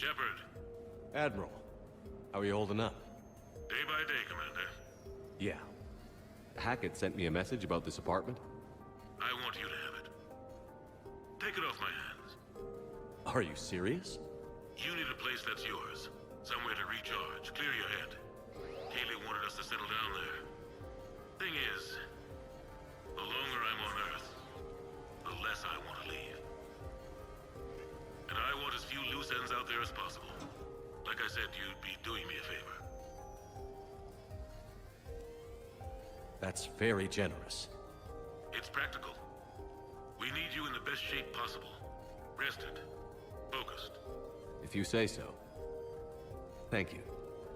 Shepard. Admiral, how are you holding up? Day by day, Commander. Yeah. Hackett sent me a message about this apartment. I want you to have it. Take it off my hands. Are you serious? You need a place that's yours. Somewhere to recharge, clear your head. Kaylee wanted us to settle down there. Thing is, the longer I'm on Earth, the less I want to leave. And I want as few loose ends out there as possible. Like I said, you'd be doing me a favor. That's very generous. It's practical. We need you in the best shape possible. Rested. Focused. If you say so. Thank you.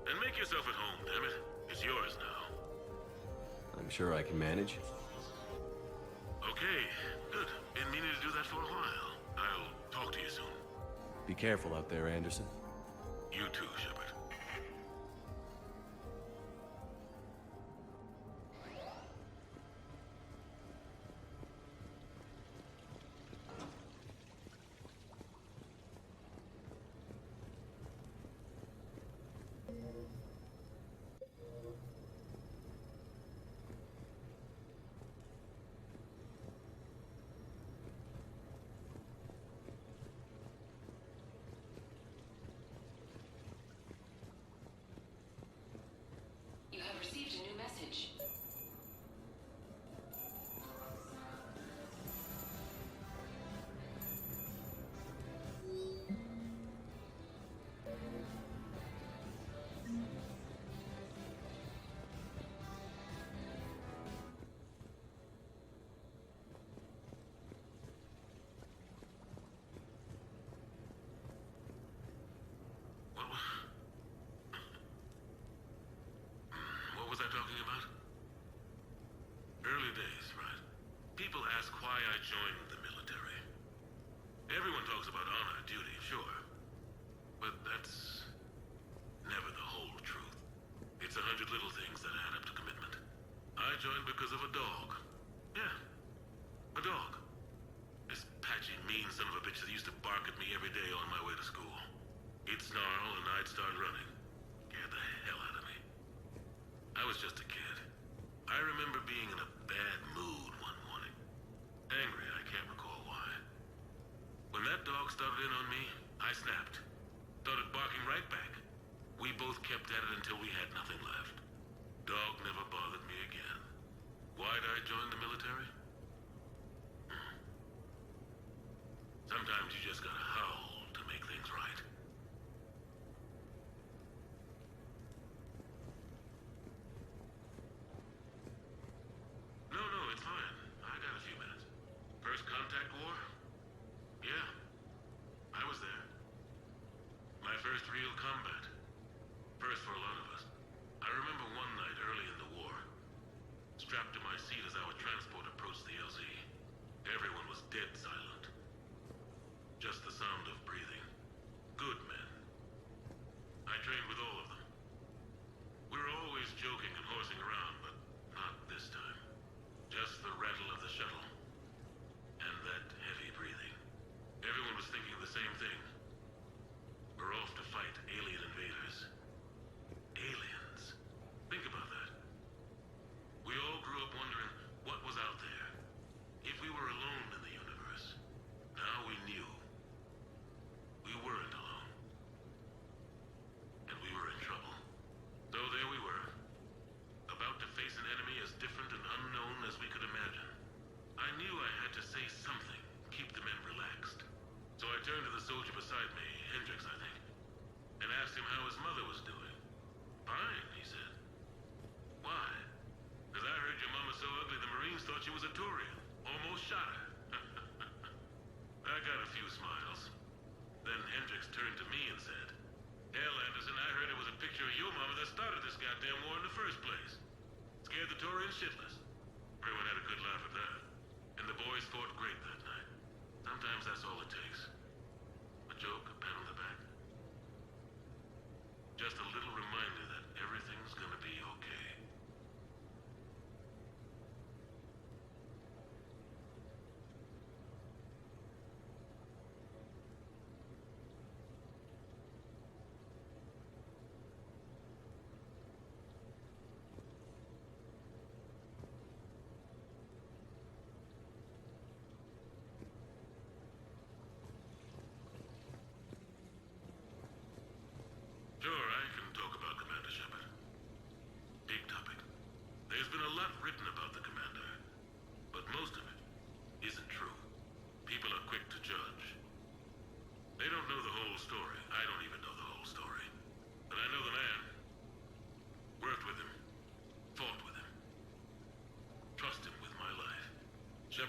And make yourself at home, damn it. It's yours now. I'm sure I can manage. Okay, good. Been meaning to do that for a while. I'll talk to you soon. Be careful out there, Anderson. You too, Shepard. You have received a new message. What was I talking about? Early days, right? People ask why I joined the military. Everyone talks about honor, duty, sure. But that's never the whole truth. It's 100 little things that add up to commitment. I joined because of a dog. Yeah, a dog. This patchy, mean son of a bitch that used to bark at me every day on my way to school. He'd snarl and I'd start running. Scared the hell out of me. I was just a kid. I remember being in a bad mood one morning. Angry, I can't recall why. When that dog started in on me, I snapped. Started barking right back. We both kept at it until we had nothing left. Dog never bothered me again. Why'd I join the military? Sometimes you just gotta howl to make things right. No, it's fine. I got a few minutes. First contact war? Yeah. I was there. My first real combat. First for a lot of us. I remember one night early in the war. Strapped to my seat as our transport approached the LZ. Everyone was dead silent. Just the sound of breathing. Good men. I trained with all of them. We were always joking and horsing around, but not this time. Just the rattle of the shuttle. And that heavy breathing. Everyone was thinking the same thing. We're off to fight alien invaders.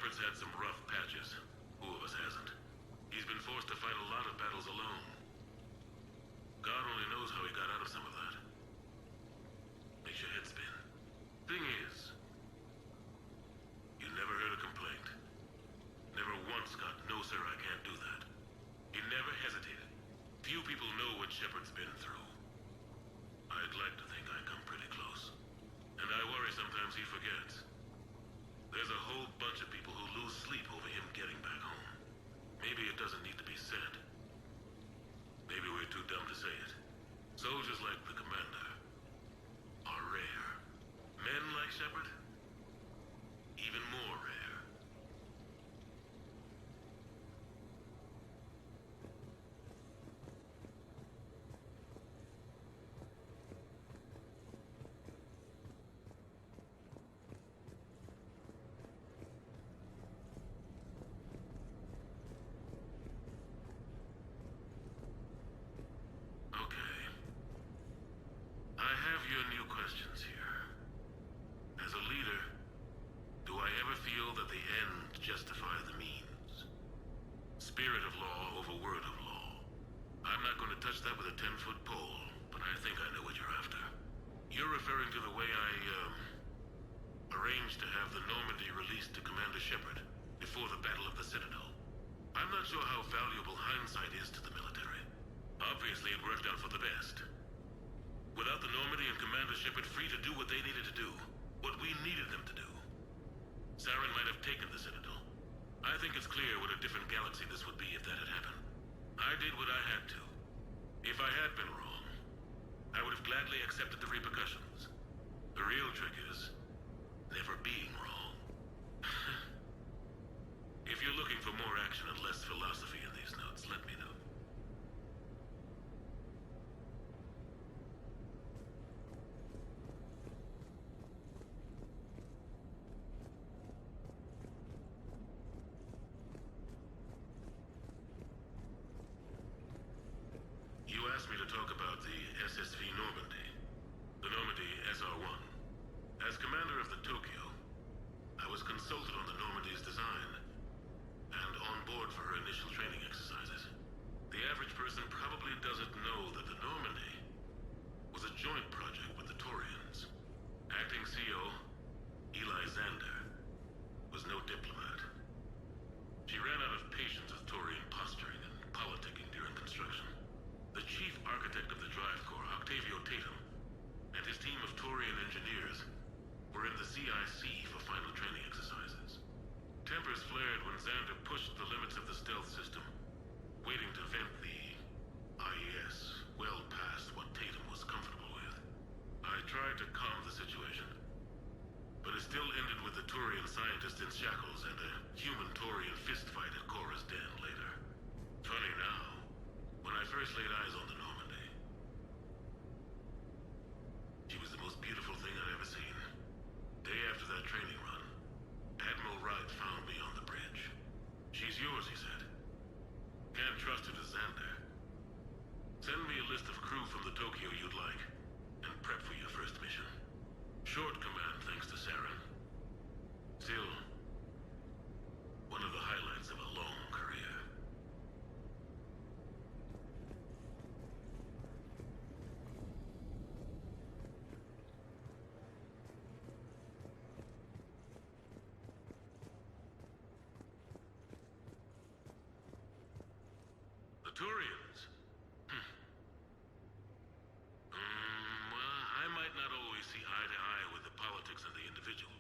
Shepard's had some rough patches. Who of us hasn't? He's been forced to fight a lot of battles alone. God only knows how he got out of some of that. Makes your head spin. Thing is, you never heard a complaint. Never once got, "No, sir, I can't do that." He never hesitated. Few people know what Shepard's been through. I'd like to think I come pretty close. And I worry sometimes he forgets. There's a whole bunch of people who lose sleep over him getting back home. Maybe it doesn't need to be said. Maybe we're too dumb to say it. Soldiers like the commander are rare. Men like Shepard, even more rare. Okay. I have your new questions here. As a leader, do I ever feel that the end justify the means? Spirit of law over word of law. I'm not going to touch that with a 10-foot pole, but I think I know what you're after. You're referring to the way I, arranged to have the Normandy released to Commander Shepard before the Battle of the Citadel. I'm not sure how valuable hindsight is to the military. Obviously, it worked out for the best. Without the Normandy and Commander Shepard free to do what they needed to do, what we needed them to do, Saren might have taken the Citadel. I think it's clear what a different galaxy this would be if that had happened. I did what I had to. If I had been wrong, I would have gladly accepted the repercussions. The real trick is never being wrong. If you're looking for more action and less philosophy in these notes, let me know. You asked me to talk about the SSV Normandy, the Normandy SR-1. As commander of the Tokyo, I was consulted on the Normandy's design and on board for her initial training exercises. The average person probably doesn't know that the Normandy was a joint project with the Taurians. Acting CO, Eli Xander, was no diplomat. She ran out of patience with Taurian posturing and politicking during construction. The chief architect of the Drive Corps, Octavio Tatum, and his team of Taurian engineers were in the CIC for final training exercises. Tempers flared when Xander pushed the limits of the stealth system, waiting to vent the IES well past what Tatum was comfortable with. I tried to calm the situation, but it still ended with the Taurian scientist in shackles and a human Taurian fistfight at Korra's den later. Funny now, when I first laid eyes on the Normandy, she was the most beautiful thing I'd ever seen. Day after that training run, Admiral Wright found me on the bridge. "She's yours," he said. "Can't trust her to Xander. Send me a list of crew from the Tokyo you'd like, and prep for your first mission." Short command thanks to Saren. Still, one of the highlights of a long career. The Turians? Well, I might not always see eye to eye with the politics and the individual,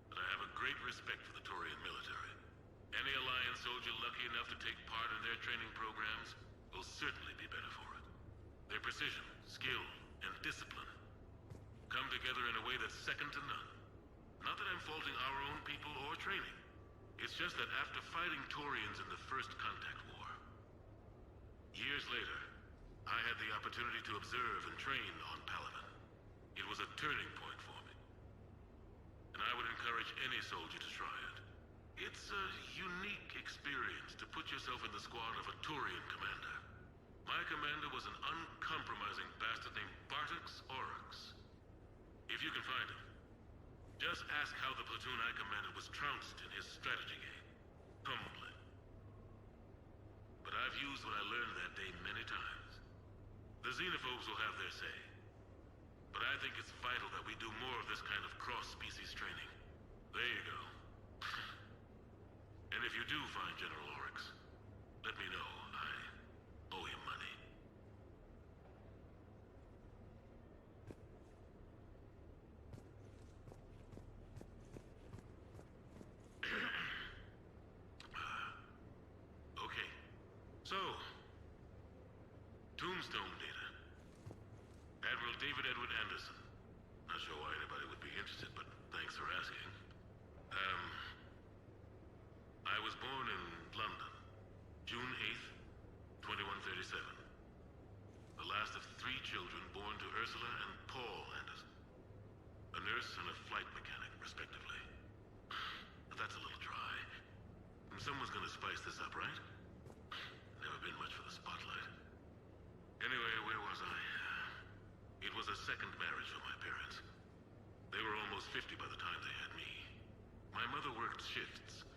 but I have a great respect for the Turian military. Any Alliance soldier lucky enough to take part in their training programs will certainly be better for it. Their precision, skill, and discipline come together in a way that's second to none. Not that I'm faulting our own people or training. It's just that after fighting Taurians in the First Contact War, years later, I had the opportunity to observe and train on Paladin. It was a turning point for me. And I would encourage any soldier to try it. It's a unique experience to put yourself in the squad of a Taurian commander. My commander was an uncompromising bastard named Bartix Oryx. If you can find him, Just ask how the platoon I commanded was trounced in his strategy game. Humbling. But I've used what I learned that day many times. The xenophobes will have their say. But I think it's vital that we do more of this kind of cross-species training. There you go. And if you do find General Oryx, let me know. I owe him money. Okay. So, Tombstone data. Admiral David Edward Anderson. Not sure why anybody would be interested, but thanks for asking. I was born in London, June 8th, 2137. The last of 3 children born to Ursula and Paul Anderson. A nurse and a flight mechanic, respectively. But that's a little dry. And someone's gonna spice this up, right? Never been much for the spotlight. Anyway, where was I? It was a second marriage for my parents. They were almost 50 by the time they had me. My mother worked shifts,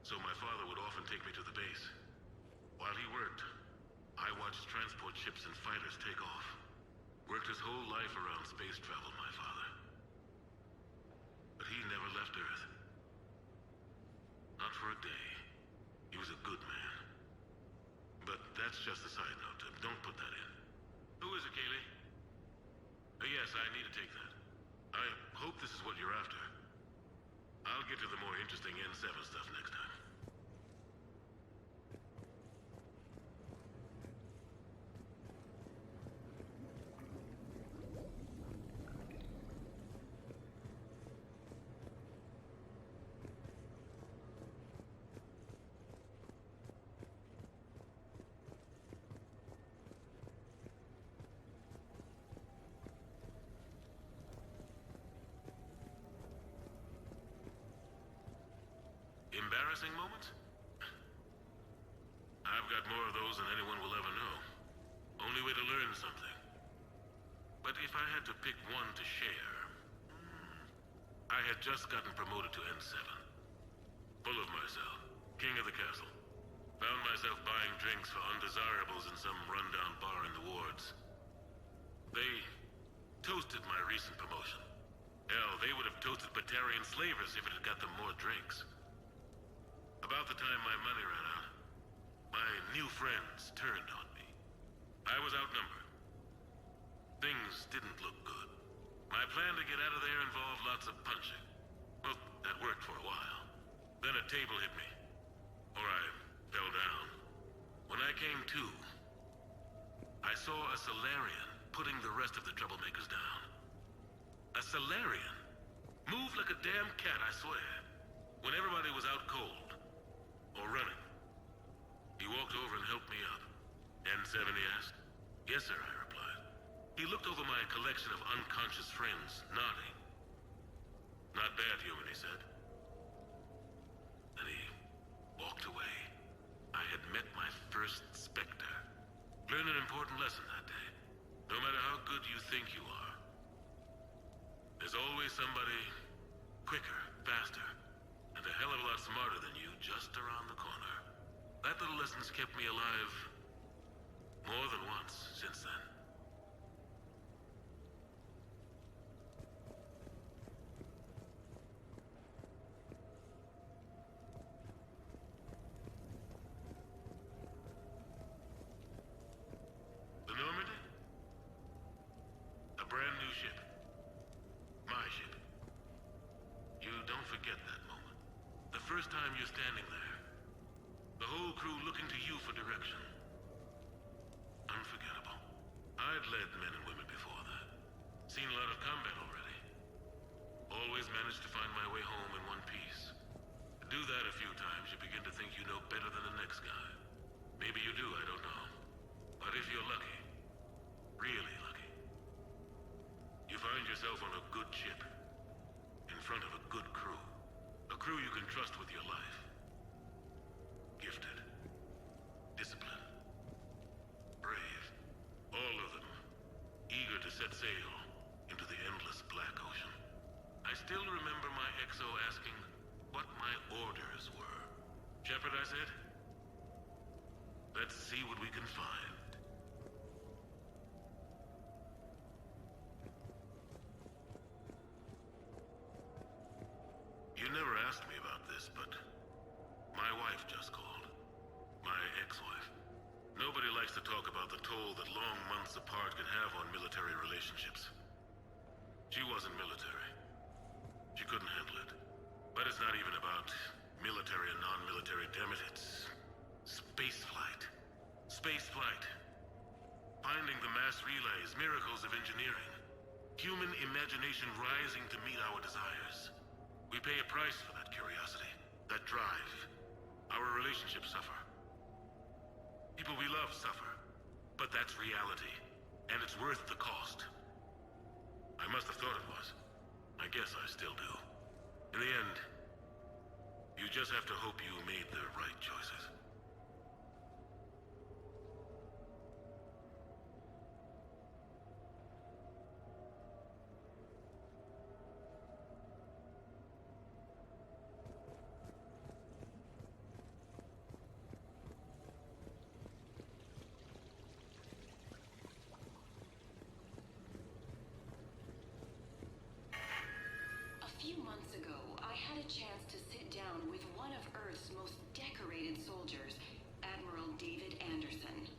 so my father would often take me to the base. While he worked, I watched transport ships and fighters take off. Worked his whole life around space travel, my father. But he never left Earth. Not for a day. He was a good man. But that's just a side note. Don't put that in. Who is it, Kaylee? Yes, I need to take that. I hope this is what you're after. I'll get to the more interesting N7 stuff next time. Embarrassing moments? I've got more of those than anyone will ever know. Only way to learn something. But if I had to pick one to share... I had just gotten promoted to N7. Full of myself. King of the castle. Found myself buying drinks for undesirables in some rundown bar in the wards. They toasted my recent promotion. Hell, they would have toasted Batarian slavers if it had got them more drinks. About the time my money ran out, my new friends turned on me. I was outnumbered. Things didn't look good. My plan to get out of there involved lots of punching. Well, that worked for a while. Then a table hit me. Or I fell down. When I came to, I saw a Solarian putting the rest of the troublemakers down. A Solarian? Moved like a damn cat, I swear. When everybody was out cold. Or running. He walked over and helped me up. N7, he asked. Yes, sir, I replied. He looked over my collection of unconscious friends, nodding. Not bad, human, he said. Then he walked away. I had met my first Spectre. Learned an important lesson that day. No matter how good you think you are, there's always somebody quicker, faster, and a hell of a lot smarter than you just around the corner. That little lesson's kept me alive more than once since then. The Normandy? A brand new ship. My ship. You don't forget that moment. The first time you're standing there. The whole crew looking to you for direction. Unforgettable. I'd led men and women before that. Seen a lot of combat already. Always managed to find my way home in one piece. Do that a few times, you begin to think you know better than the next guy. Maybe you do, I don't know. But if you're lucky, really lucky, you find yourself on a good ship. In front of a good crew. A crew you can trust with your life. Gifted. Disciplined. Brave. All of them. Eager to set sail into the endless black ocean. I still remember I said? Let's see what we can find. You never asked me about this, but my wife just called. My ex-wife. Nobody likes to talk about the toll that long months apart can have on military relationships. She wasn't military. She couldn't handle it. But it's not even about military and non-military, damn it. It's spaceflight. Spaceflight. Finding the mass relays, miracles of engineering. Human imagination rising to meet our desires. We pay a price for that curiosity, that drive. Our relationships suffer. People we love suffer. But that's reality. And it's worth the cost. I must have thought it was. I guess I still do. In the end, you just have to hope you made the right choices. A few months ago, I had a chance to sit down with one of Earth's most decorated soldiers, Admiral David Anderson.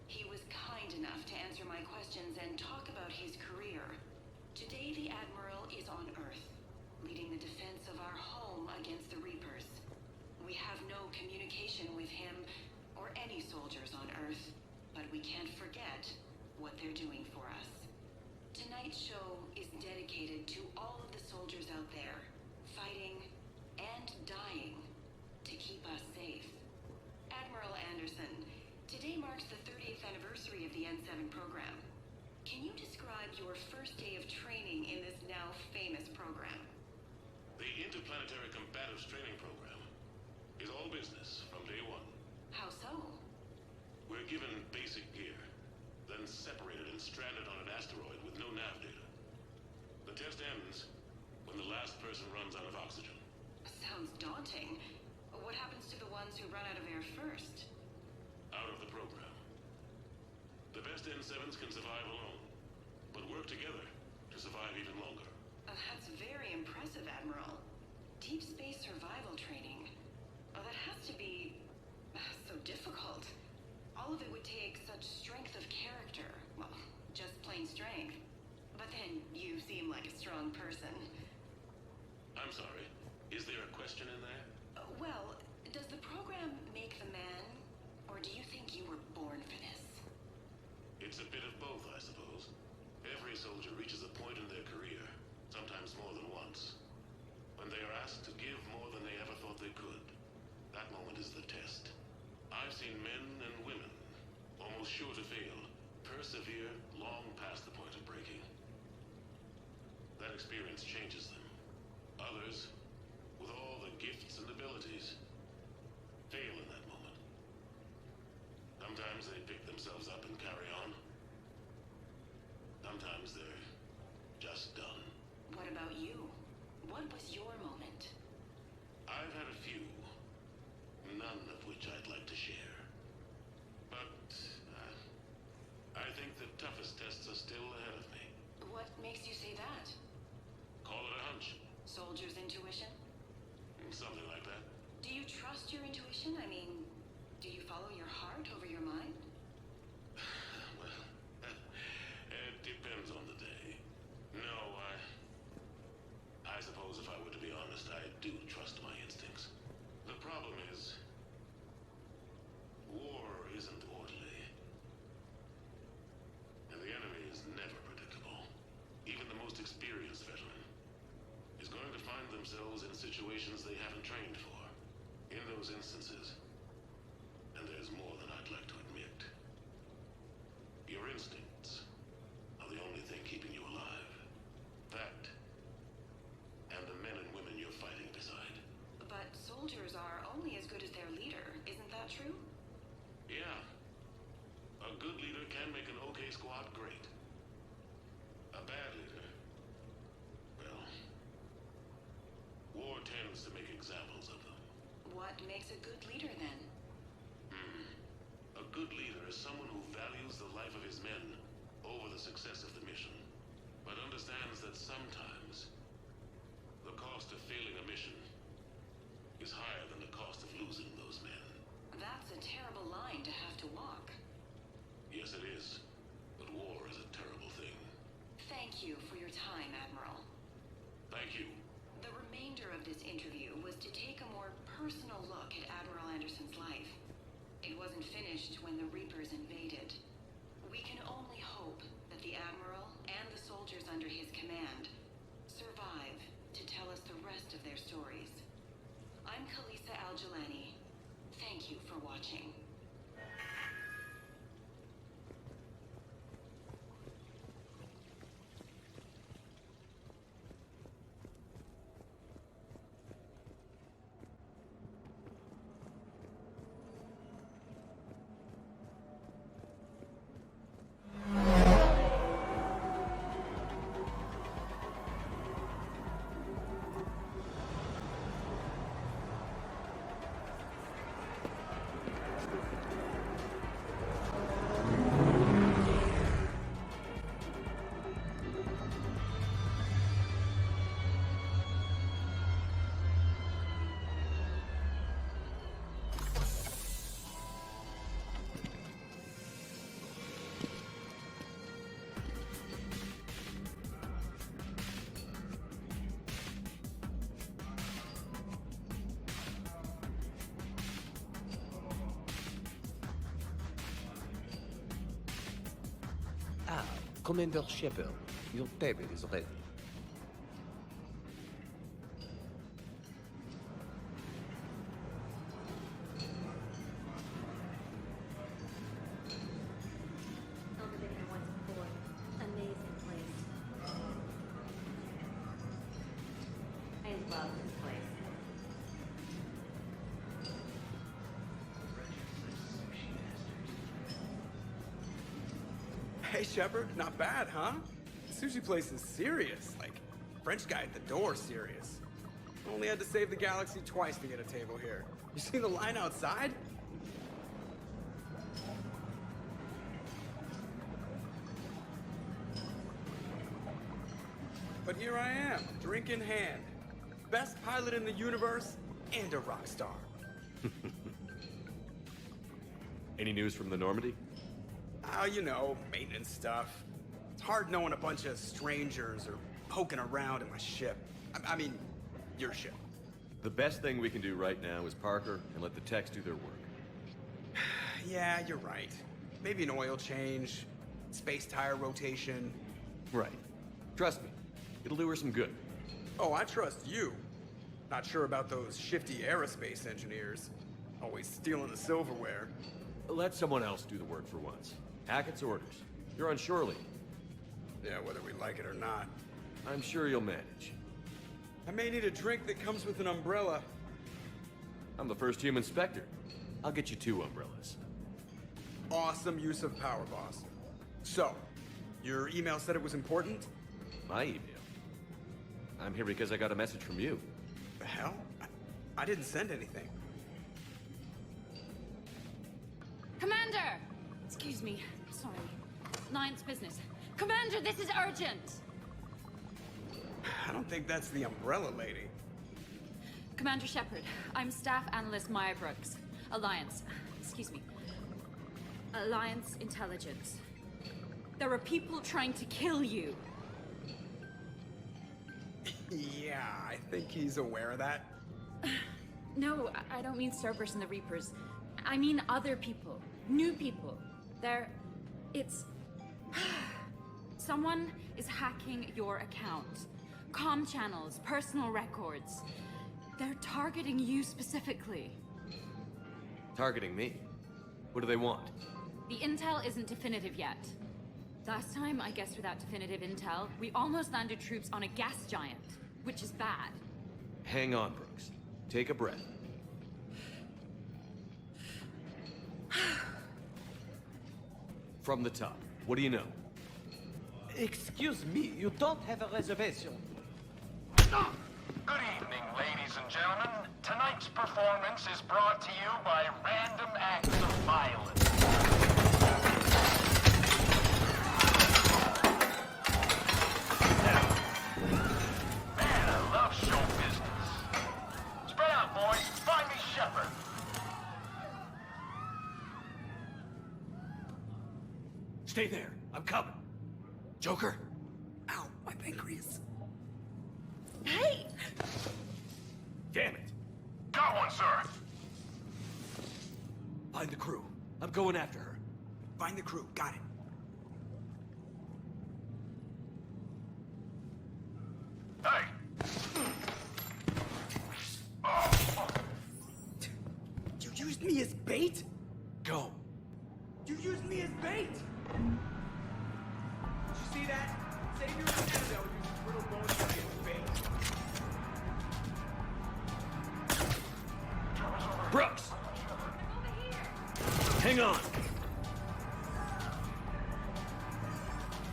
He was kind enough to answer my questions and talk about his career. Today, the Admiral is on Earth, leading the defense of our home against the Reapers. We have no communication with him or any soldiers on Earth, but we can't forget what they're doing for us. Tonight's show is dedicated to all of the soldiers out there, fighting and dying to keep us safe. Admiral Anderson, today marks the 30th anniversary of the N7 program. Can you describe your first day of training in this now famous program? The Interplanetary Combatives Training Program is all business from day one. How so? We're given basic gear, then separated and stranded on an asteroid with no nav data. The test ends when the last person runs out of oxygen. Sounds daunting. What happens to the ones who run out of air first? Out of the program. The best N7s can survive alone, but work together to survive even longer. That's very impressive, Admiral. Deep space survival training. Oh, that has to be so difficult. All of it would take such strength of character. Well, just plain strength. But then you seem like a strong person. I'm sorry. Is there a question in there? Well, does the program make the man, or do you think you were born for this? It's a bit of both, I suppose. Every soldier reaches a point in their career, sometimes more than once, when they are asked to give more than they ever thought they could. That moment is the test. I've seen men and women, almost sure to fail, persevere long past the point of breaking. That experience changes them. Others, with all the gifts and abilities, fail in that moment. Sometimes they pick themselves up and carry on. Sometimes they're just done. What about you? What was your moment? I've had a few, none of which I'd like to share. But I think the toughest tests are still ahead of me. What makes you say that? Call it a hunch. Soldier's intuition? Something like that. Do you trust your intuition? I mean, do you follow your heart over your mind? Well, it depends on the day. No, I suppose if I were to be honest, I do trust my instincts. The problem is, war isn't orderly. And the enemy is never predictable. Even the most experienced veteran is going to find themselves in situations they haven't trained for. In those instances, and there's more than I'd like to admit, your instincts are the only thing keeping you alive. That, and the men and women you're fighting beside. But soldiers are only as good as their leader, isn't that true? Yeah. A good leader can make an okay squad great. A bad leader, well, war tends to make examples of them. What makes makes a good leader, then? A good leader is someone who values the life of his men over the success of the mission, but understands that sometimes the cost of failing a mission is higher than the cost of losing those men. That's a terrible line to have to walk. Yes, it is. But war is a terrible thing. Thank you for your time, Admiral. Thank you. The remainder of this interview was to take a more personal look at Admiral Anderson's life. It wasn't finished when the Reapers invaded. We can only hope that the Admiral and the soldiers under his command survive to tell us the rest of their stories. I'm Khaleesa Al-Jilani. Thank you for watching. Commander Chappell, your table is ready. Filmed a video once before. Amazing place. I love this place. Hey, Shepard, not bad, huh? The sushi place is serious. Like, French guy at the door serious. Only had to save the galaxy twice to get a table here. You see the line outside? But here I am, drink in hand. Best pilot in the universe and a rock star. Any news from the Normandy? Oh, you know, maintenance stuff. It's hard knowing a bunch of strangers or poking around in my ship. I mean, your ship. The best thing we can do right now is park her and let the techs do their work. Yeah, you're right. Maybe an oil change, space tire rotation. Right. Trust me, it'll do her some good. Oh, I trust you. Not sure about those shifty aerospace engineers. Always stealing the silverware. Let someone else do the work for once. Hackett's orders. You're on shore leave. Yeah, whether we like it or not. I'm sure you'll manage. I may need a drink that comes with an umbrella. I'm the first human Spectre. I'll get you 2 umbrellas. Awesome use of power, boss. So, your email said it was important? My email. I'm here because I got a message from you. The hell? I didn't send anything. Commander! Excuse me. Sorry. Ninth business. Commander, this is urgent! I don't think that's the umbrella lady. Commander Shepard, I'm Staff Analyst Maya Brooks. Alliance. Excuse me. Alliance Intelligence. There are people trying to kill you. Yeah, I think he's aware of that. No, I don't mean Cerberus and the Reapers. I mean other people. New people. It's... Someone is hacking your account. Comm channels, personal records. They're targeting you specifically. Targeting me? What do they want? The intel isn't definitive yet. Last time, I guess without definitive intel, we almost landed troops on a gas giant, which is bad. Hang on, Brooks. Take a breath. From the top, what do you know? Excuse me, you don't have a reservation. Good evening, ladies and gentlemen. Tonight tonight's performance is brought to you by random acts of violence. Man, I love show business. Spread out, boys. Find me Shepard. Stay there. I'm coming. Joker? Ow, my pancreas. Hey! Damn it. Got one, sir. Find the crew. I'm going after her. Find the crew. Got it. Hey. You used me as bait? Go. You used me as bait! Did you see that? Savior of Canada would use brittle bones to get bait. Brooks! Hang on.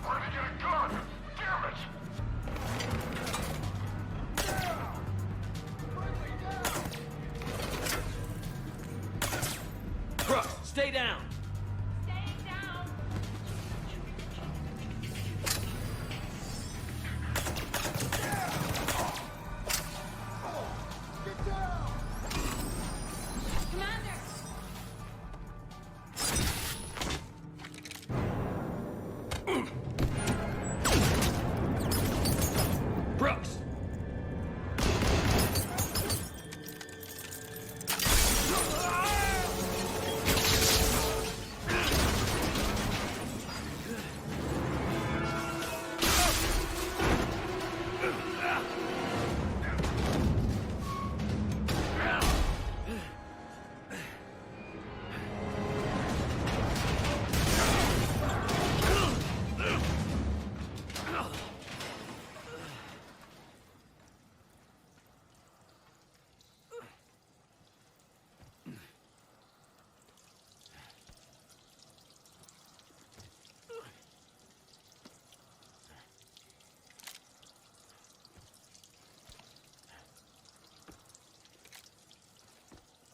Where did you get a gun? Damn it! Brooks, stay down. Staying down! Commander! Brooks!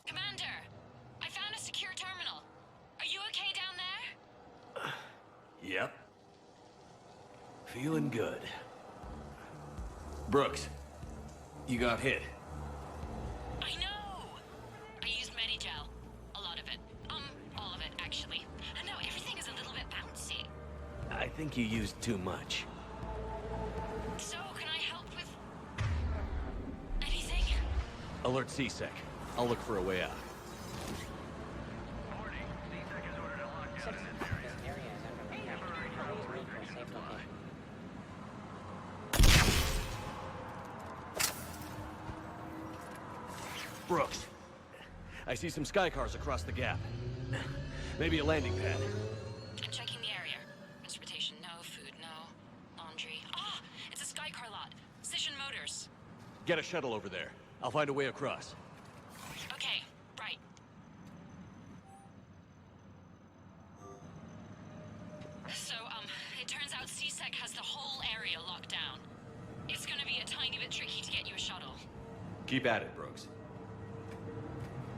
Commander! I found a secure terminal. Are you okay down there? Yep. Feeling good. Brooks, you got hit. I know! I used Medigel. A lot of it. All of it, actually. I know, everything is a little bit bouncy. I think you used too much. So, can I help with... anything? Alert CSEC. I'll look for a way out. Brooks, I see some Skycars across the gap. Maybe a landing pad. I'm checking the area. Transportation, no. Food, no. Laundry. Ah! It's a Skycar lot. Cision Motors. Get a shuttle over there. I'll find a way across. Okay, right. So, it turns out CSEC has the whole area locked down. It's gonna be a tiny bit tricky to get you a shuttle. Keep at it, Brooks.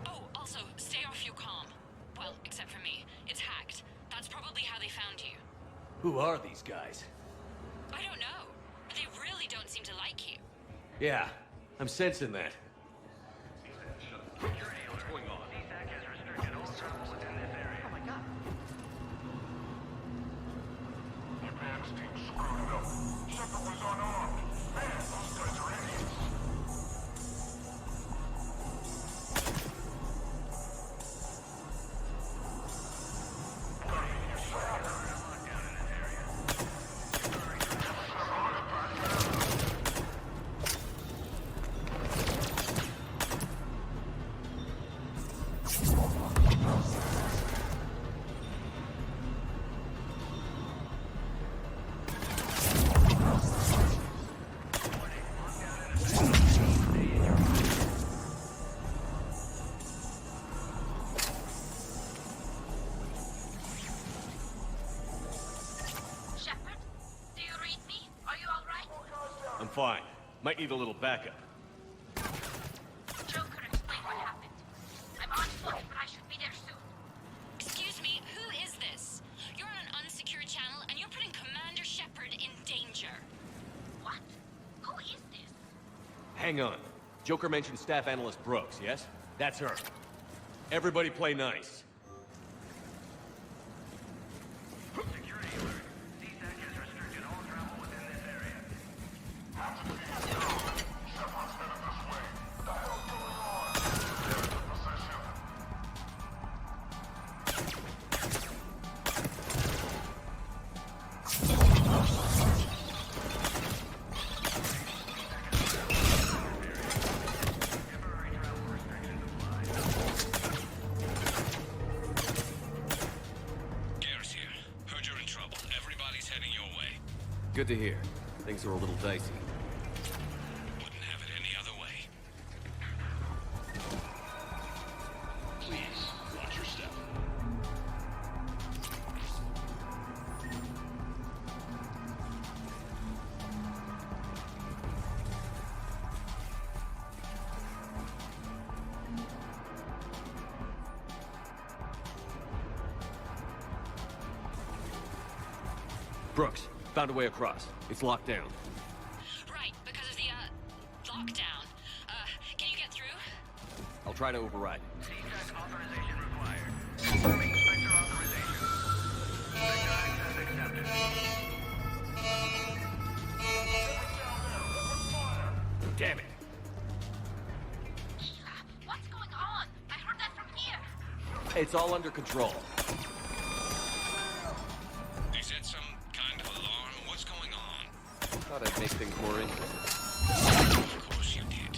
Oh, also, stay off your comm. Well, except for me. It's hacked. That's probably how they found you. Who are these guys? I don't know, but they really don't seem to like you. Yeah, I'm sensing that. What's going on? CSAC has restricted all travel within this area. Oh my god. Advance team screwed up. Shepard was unarmed. Man, those guys are idiots. I'm fine. Might need a little backup. Joker explained what hang on. Joker mentioned staff analyst Brooks, yes? That's her. Everybody play nice. Security alert. DSEC has restricted all travel within this area. Shepard's headed this way. What the hell's going on? Get into position. Good to hear. Things are a little dicey. Wouldn't have it any other way. Please, watch your step. Brooks, found a way across. It's locked down. Right, because of the, lockdown. Can you get through? I'll try to override. DSEC authorization required. Confirming Inspector authorization. Inspector access accepted. Damn it! What's going on? I heard that from here. It's all under control. Is that some kind of alarm? What's going on? Thought I'd make things more interesting. Of course you did.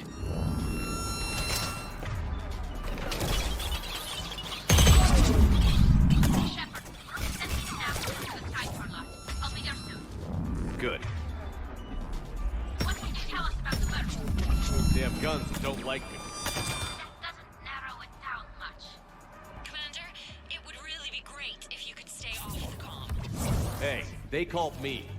Shepard, we're sending staff to the Skycar lot. I'll be there soon. Good. What can you tell us about the lurch? They have guns that don't like me. That doesn't narrow it down much. Commander, it would really be great if you could stay off the comm. Hey, they called me.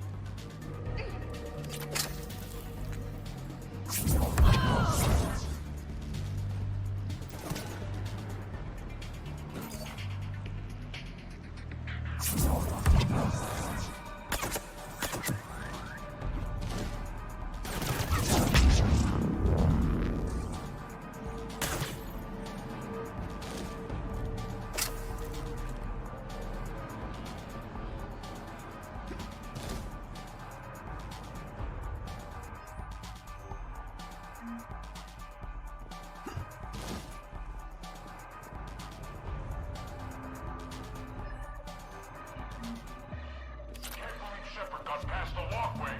Can't believe Shepard got past the walkway.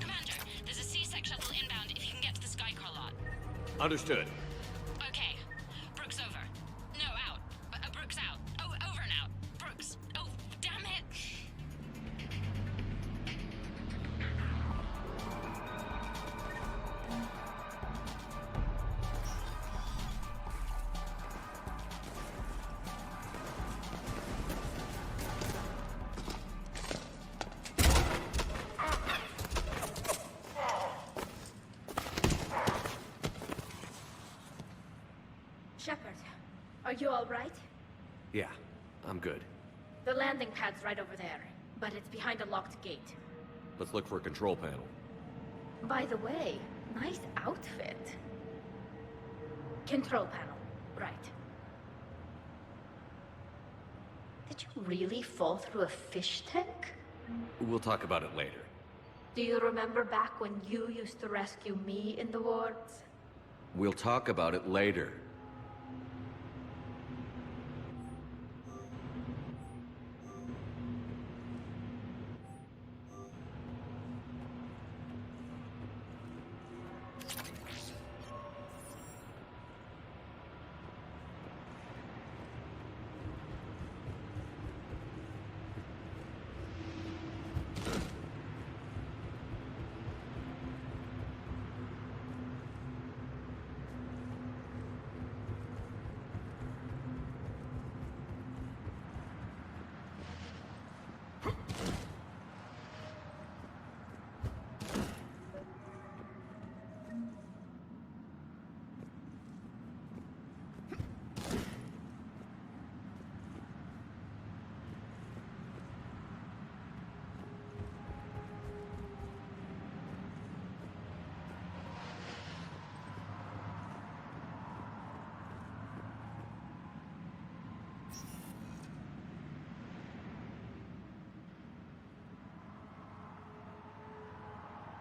Commander, there's a C-Sec shuttle inbound if you can get to the Skycar lot. Understood. Okay. Brooks over. No, out. Brooks out. Oh, over and out. Brooks. Oh, damn it. Shepard, are you all right? Yeah, I'm good. The landing pad's right over there, but it's behind a locked gate. Let's look for a control panel. By the way, nice outfit. Control panel, right. Did you really fall through a fish tank? We'll talk about it later. Do you remember back when you used to rescue me in the wards? We'll talk about it later.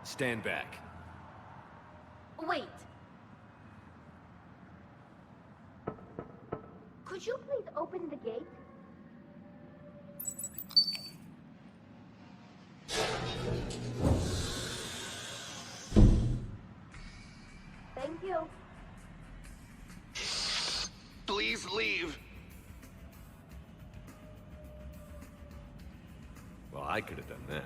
Stand back. Wait. Could you please open the gate? Thank you. Please leave. Well, I could have done that.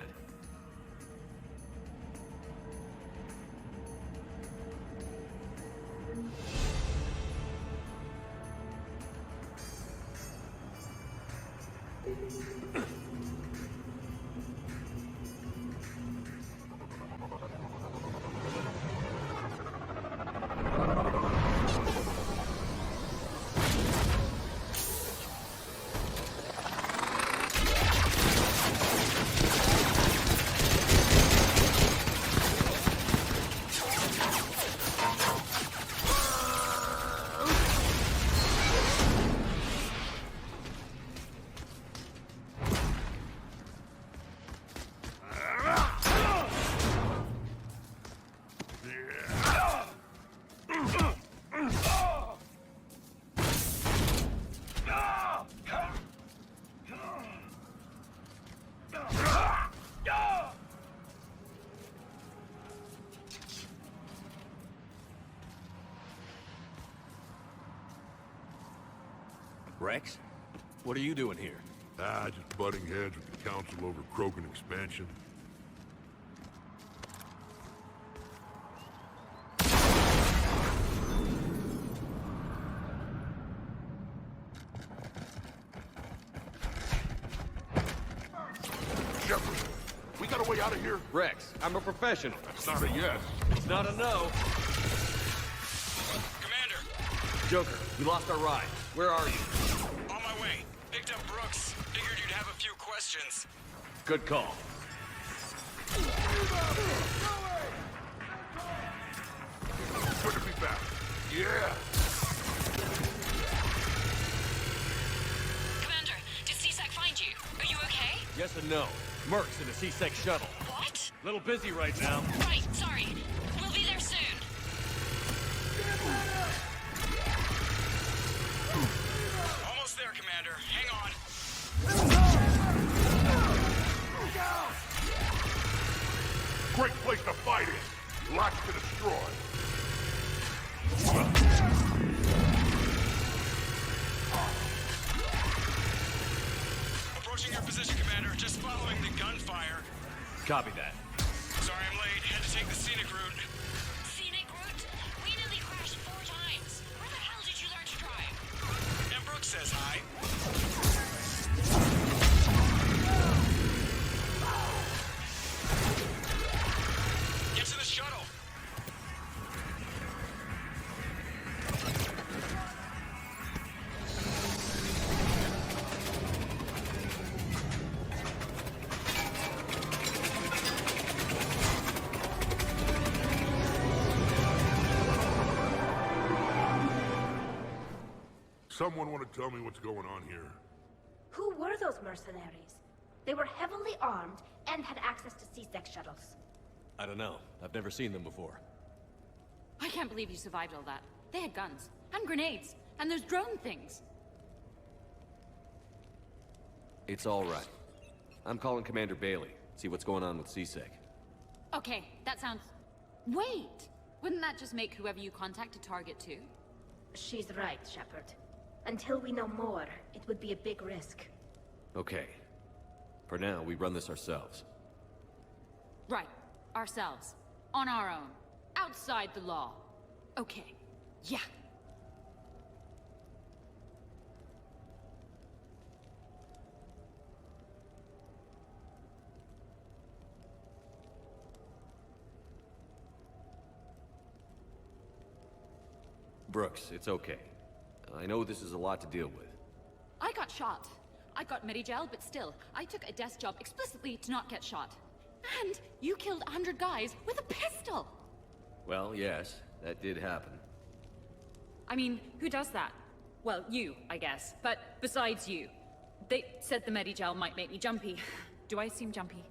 Rex? What are you doing here? Just butting heads with the council over Krogan expansion. Shepard, we got a way out of here? Rex, I'm a professional. That's not a yes. It's not a no. Commander! Joker, we lost our ride. Where are you? On my way. Picked up Brooks. Figured you'd have a few questions. Good call. Good to be back. Yeah. Commander, did CSEC find you? Are you okay? Yes and no. Merc's in a C-Sec shuttle. What? Little busy right now. Right, sorry. We'll be there soon. Almost there, Commander. Hang on. Great place to fight in. Lots to destroy. Approaching your position, Commander. Just following the gunfire. Copy that. Sorry I'm late. Had to take the scenic route. Scenic route? We nearly crashed 4 times. Where the hell did you learn to drive? And Brooks says hi. Get to the shuttle. Someone want to tell me what's going on here? Who were those mercenaries? They were heavily armed and had access to C-Sec shuttles. I don't know. I've never seen them before. I can't believe you survived all that. They had guns, and grenades, and those drone things. It's all right. I'm calling Commander Bailey. See what's going on with C-Sec. Okay, that sounds... Wait! Wouldn't that just make whoever you contact a target too? She's right, Shepard. Until we know more, it would be a big risk. Okay. For now, we run this ourselves. Right. Ourselves. On our own. Outside the law. Okay. Yeah. Brooks, it's okay. I know this is a lot to deal with. I got shot. I got Medigel, but still, I took a desk job explicitly to not get shot. And you killed 100 guys with a pistol! Well, yes, that did happen. I mean, who does that? Well, you, I guess. But besides you. They said the Medigel might make me jumpy. Do I seem jumpy?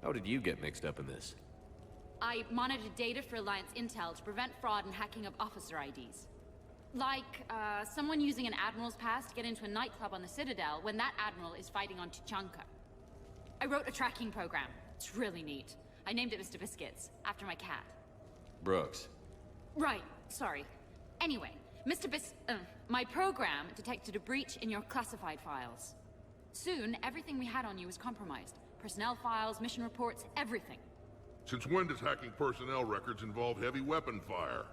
How did you get mixed up in this? I monitored data for Alliance intel to prevent fraud and hacking of officer IDs. Like, someone using an Admiral's pass to get into a nightclub on the Citadel when that Admiral is fighting on Tuchanka. I wrote a tracking program. It's really neat. I named it Mr. Biscuits, after my cat. Brooks. Right, sorry. Anyway, my program detected a breach in your classified files. Soon, everything we had on you was compromised. Personnel files, mission reports, everything. Since when does hacking personnel records involve heavy weapon fire?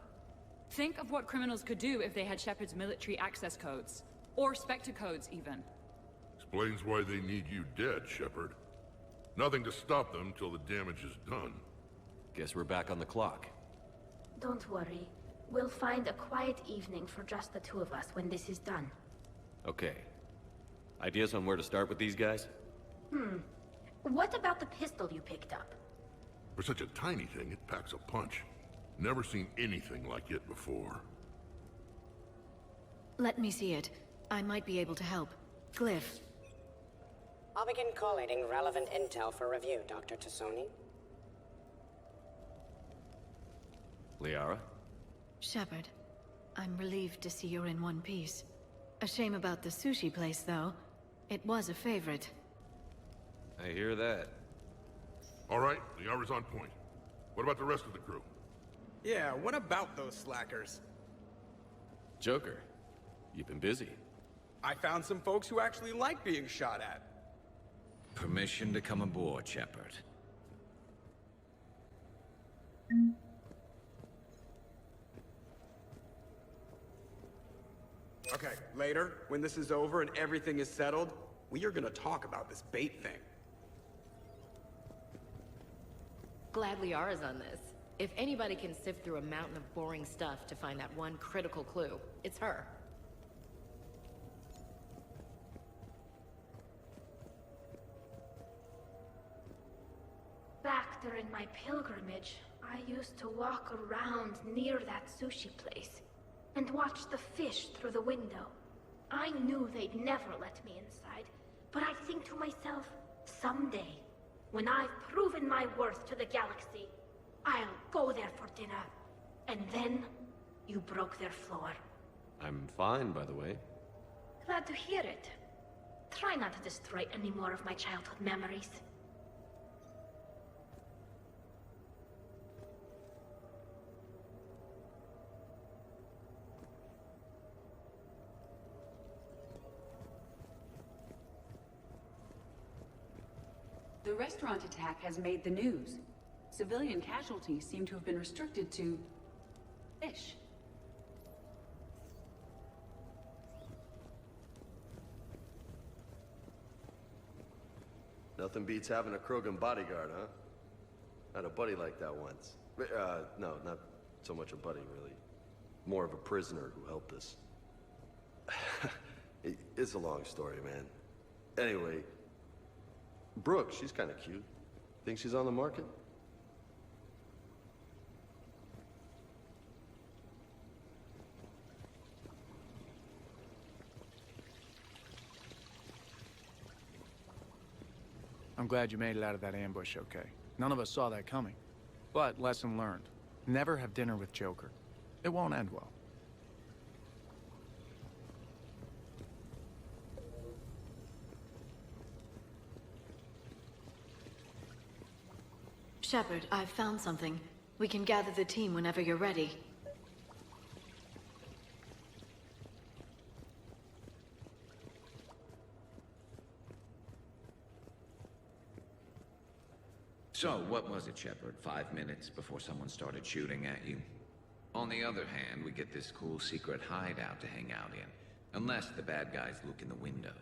Think of what criminals could do if they had Shepard's military access codes. Or Spectre codes, even. Explains why they need you dead, Shepard. Nothing to stop them till the damage is done. Guess we're back on the clock. Don't worry. We'll find a quiet evening for just the two of us when this is done. Okay. Ideas on where to start with these guys? What about the pistol you picked up? For such a tiny thing, it packs a punch. Never seen anything like it before. Let me see it. I might be able to help. Glyph. I'll begin collating relevant intel for review, Dr. Tassoni. Liara? Shepard, I'm relieved to see you're in one piece. A shame about the sushi place, though. It was a favorite. I hear that. All right, the hour's on point. What about the rest of the crew? Yeah, what about those slackers? Joker, you've been busy. I found some folks who actually like being shot at. Permission to come aboard, Shepard. Okay, later, when this is over and everything is settled, we are gonna talk about this bait thing. Glad Liara's on this. If anybody can sift through a mountain of boring stuff to find that one critical clue, it's her. Back during my pilgrimage, I used to walk around near that sushi place and watch the fish through the window. I knew they'd never let me inside, but I think to myself, someday, when I've proven my worth to the galaxy, I'll go there for dinner. And then, you broke their floor. I'm fine, by the way. Glad to hear it. Try not to destroy any more of my childhood memories. The restaurant attack has made the news. Civilian casualties seem to have been restricted to fish. Nothing beats having a Krogan bodyguard, huh? I had a buddy like that once. No, not so much a buddy, really. More of a prisoner who helped us. It's a long story, man. Anyway, Brooke, she's kind of cute. Think she's on the market? I'm glad you made it out of that ambush okay. None of us saw that coming. But lesson learned. Never have dinner with Joker. It won't end well. Shepard, I've found something. We can gather the team whenever you're ready. So, what was it, Shepard? 5 minutes before someone started shooting at you? On the other hand, we get this cool secret hideout to hang out in. Unless the bad guys look in the window.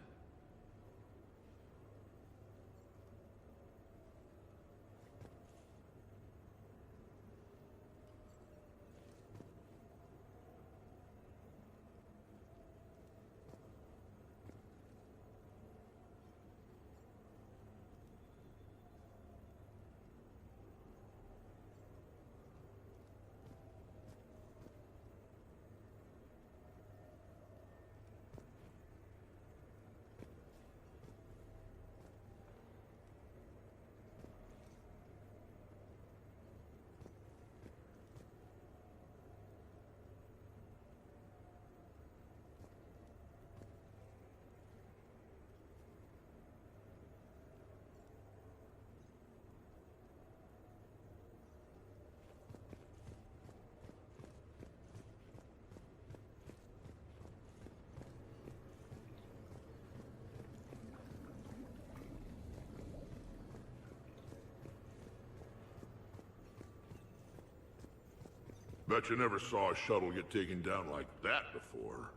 Bet you never saw a shuttle get taken down like that before.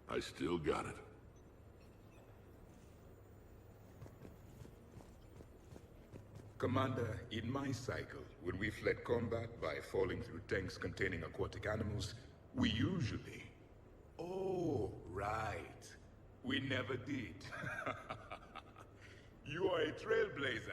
I still got it. Commander, in my cycle, when we fled combat by falling through tanks containing aquatic animals, we usually... Oh, right. We never did. You are a trailblazer.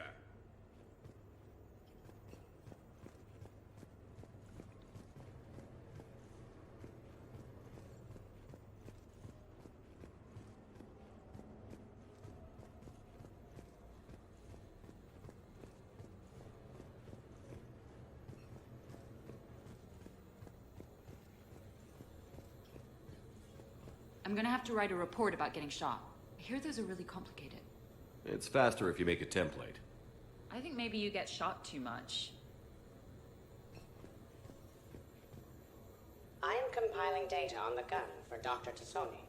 I'm gonna have to write a report about getting shot. I hear those are really complicated. It's faster if you make a template. I think maybe you get shot too much. I am compiling data on the gun for Dr. Tassoni.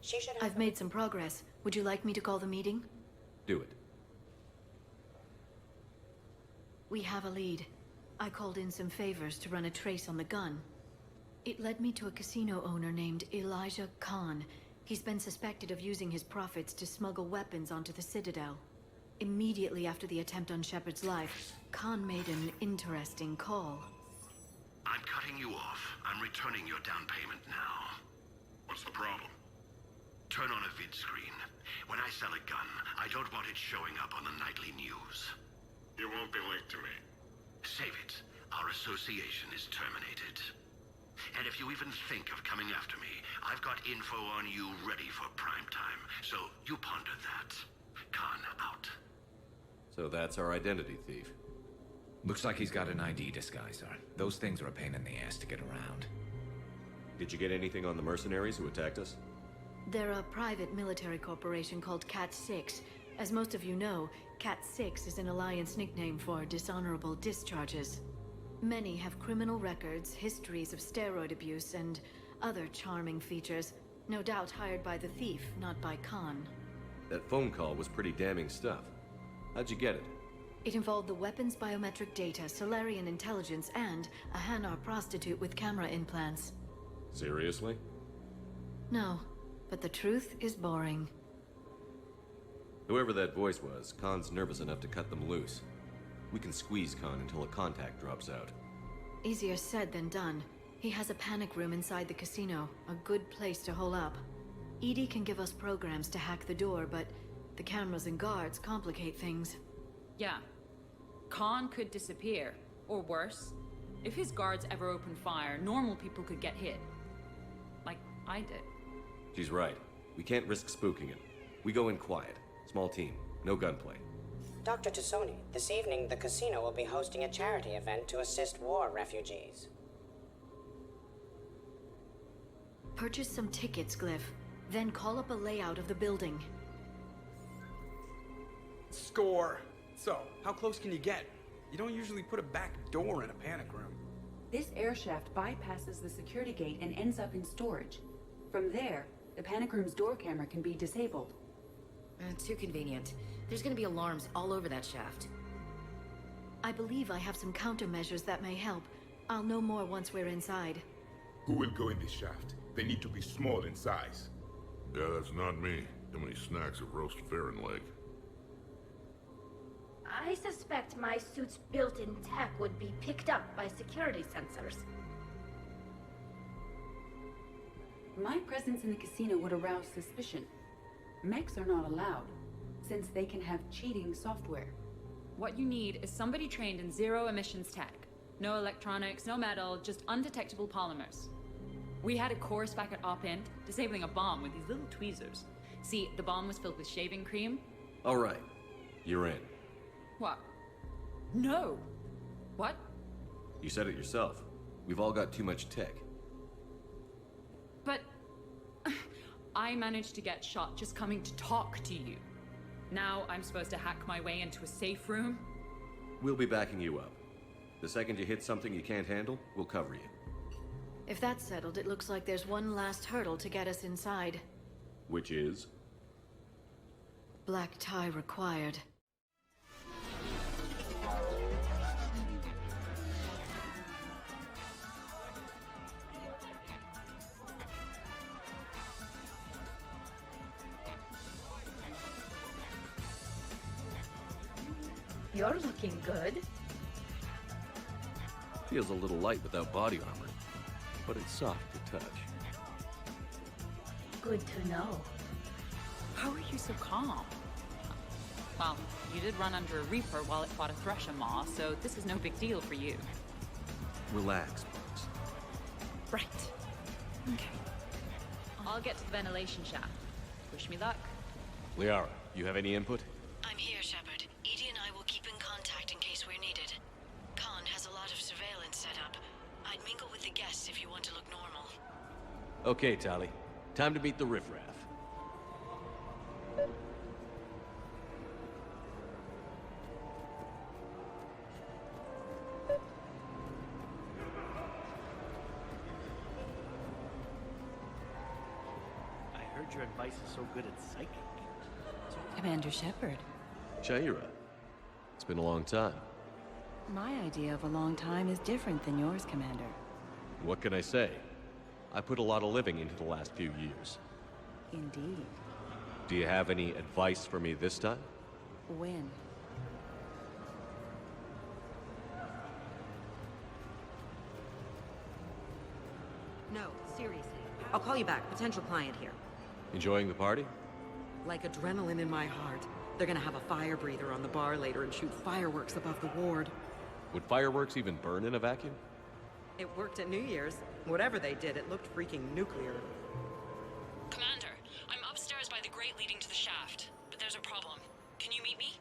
She should have... I've made some progress. Would you like me to call the meeting? Do it. We have a lead. I called in some favors to run a trace on the gun. It led me to a casino owner named Elijah Khan. He's been suspected of using his profits to smuggle weapons onto the Citadel. Immediately after the attempt on Shepard's life, Khan made an interesting call. I'm cutting you off. I'm returning your down payment now. What's the problem? Turn on a vid screen. When I sell a gun, I don't want it showing up on the nightly news. You won't be linked to me. Save it. Our association is terminated. And if you even think of coming after me, I've got info on you ready for prime time. So you ponder that. Khan out. So that's our identity thief. Looks like he's got an ID disguiser. Those things are a pain in the ass to get around. Did you get anything on the mercenaries who attacked us? They're a private military corporation called Cat-6. As most of you know, Cat-6 is an Alliance nickname for dishonorable discharges. Many have criminal records, histories of steroid abuse, and other charming features. No doubt hired by the thief, not by Khan. That phone call was pretty damning stuff. How'd you get it? It involved the weapons biometric data, Solarian intelligence, and a Hanar prostitute with camera implants. Seriously? No, but the truth is boring. Whoever that voice was, Khan's nervous enough to cut them loose. We can squeeze Khan until a contact drops out. Easier said than done. He has a panic room inside the casino, a good place to hole up. EDI can give us programs to hack the door, but the cameras and guards complicate things. Yeah. Khan could disappear. Or worse, if his guards ever open fire, normal people could get hit. Like I did. She's right. We can't risk spooking him. We go in quiet. Small team. No gunplay. Dr. Tassoni, this evening the casino will be hosting a charity event to assist war refugees. Purchase some tickets, Glyph. Then call up a layout of the building. Score! So, how close can you get? You don't usually put a back door in a panic room. This air shaft bypasses the security gate and ends up in storage. From there, the panic room's door camera can be disabled. Too convenient. There's gonna be alarms all over that shaft. I believe I have some countermeasures that may help. I'll know more once we're inside. Who will go in this shaft? They need to be small in size. Yeah, that's not me. Too many snacks of roast Farron leg. I suspect my suit's built-in tech would be picked up by security sensors. My presence in the casino would arouse suspicion. Mechs are not allowed, since they can have cheating software. What you need is somebody trained in zero emissions tech. No electronics, no metal, just undetectable polymers. We had a course back at Op-Int, disabling a bomb with these little tweezers. See, the bomb was filled with shaving cream. All right. You're in. What? No. What? You said it yourself. We've all got too much tech. But I managed to get shot just coming to talk to you. Now I'm supposed to hack my way into a safe room? We'll be backing you up. The second you hit something you can't handle, we'll cover you. If that's settled, it looks like there's one last hurdle to get us inside. Which is? Black tie required. You're looking good. Feels a little light without body armor, but it's soft to touch. Good to know. How are you so calm? Well, you did run under a Reaper while it fought a Thresher Maw, so this is no big deal for you. Relax, Brooks. Right. Okay. I'll get to the ventilation shaft. Wish me luck. Liara, you have any input? I'm here, Shepard. Edie and I will keep in contact in case we're needed. Khan has a lot of surveillance set up. I'd mingle with the guests if you want to look normal. Okay, Tali. Time to meet the riffraff. I heard your advice is so good at psychic. Commander Shepard. Shaira. It's been a long time. My idea of a long time is different than yours, Commander. What can I say? I put a lot of living into the last few years. Indeed. Do you have any advice for me this time? When? No, seriously. I'll call you back. Potential client here. Enjoying the party? Like adrenaline in my heart. They're gonna have a fire breather on the bar later and shoot fireworks above the ward. Would fireworks even burn in a vacuum? It worked at New Year's. Whatever they did, it looked freaking nuclear. Commander, I'm upstairs by the grate leading to the shaft, but there's a problem. Can you meet me?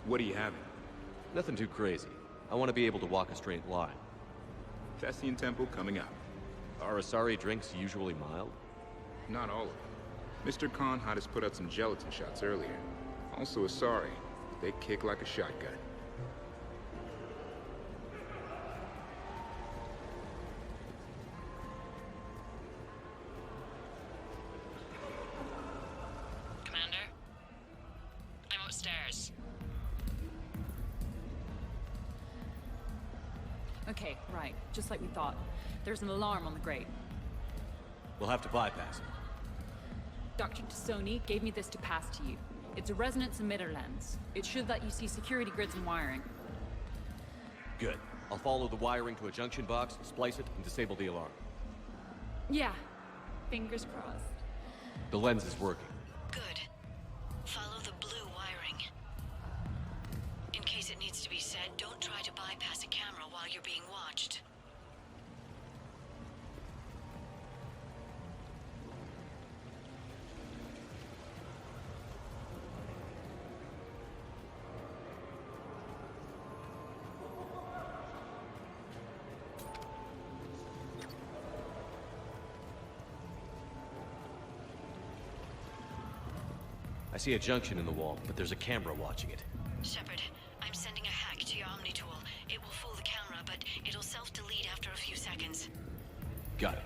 What are you having? Nothing too crazy. I want to be able to walk a straight line. Thessian Temple coming up. Are Asari drinks usually mild? Not all of them. Mr. Khan had us put out some gelatin shots earlier. Also Asari. They kick like a shotgun. Commander? I'm upstairs. Okay, right. Just like we thought. There's an alarm on the grate. We'll have to bypass it. Dr. Tassoni gave me this to pass to you. It's a resonance emitter lens. It should let you see security grids and wiring. Good. I'll follow the wiring to a junction box, splice it, and disable the alarm. Yeah. Fingers crossed. The lens is working. Good. Follow the blue wiring. In case it needs to be said, don't try to bypass a camera while you're being watched. I see a junction in the wall, but there's a camera watching it. Shepard, I'm sending a hack to your Omni tool. It will fool the camera, but it'll self-delete after a few seconds. Got it.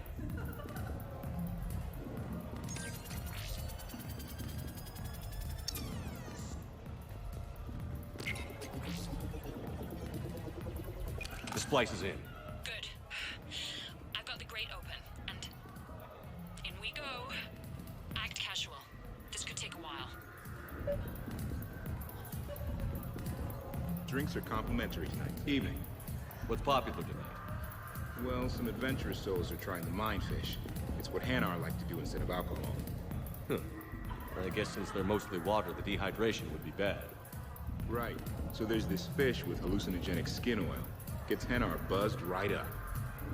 Splice is in. Good. I've got the grate open, and in we go. Act casual. This could take a while. Drinks are complimentary tonight. Evening. What's popular tonight? Well, some adventurous souls are trying the mind fish. It's what Hanar like to do instead of alcohol. Huh. I guess since they're mostly water, the dehydration would be bad. Right. So there's this fish with hallucinogenic skin oil. Gets Hanar buzzed right up.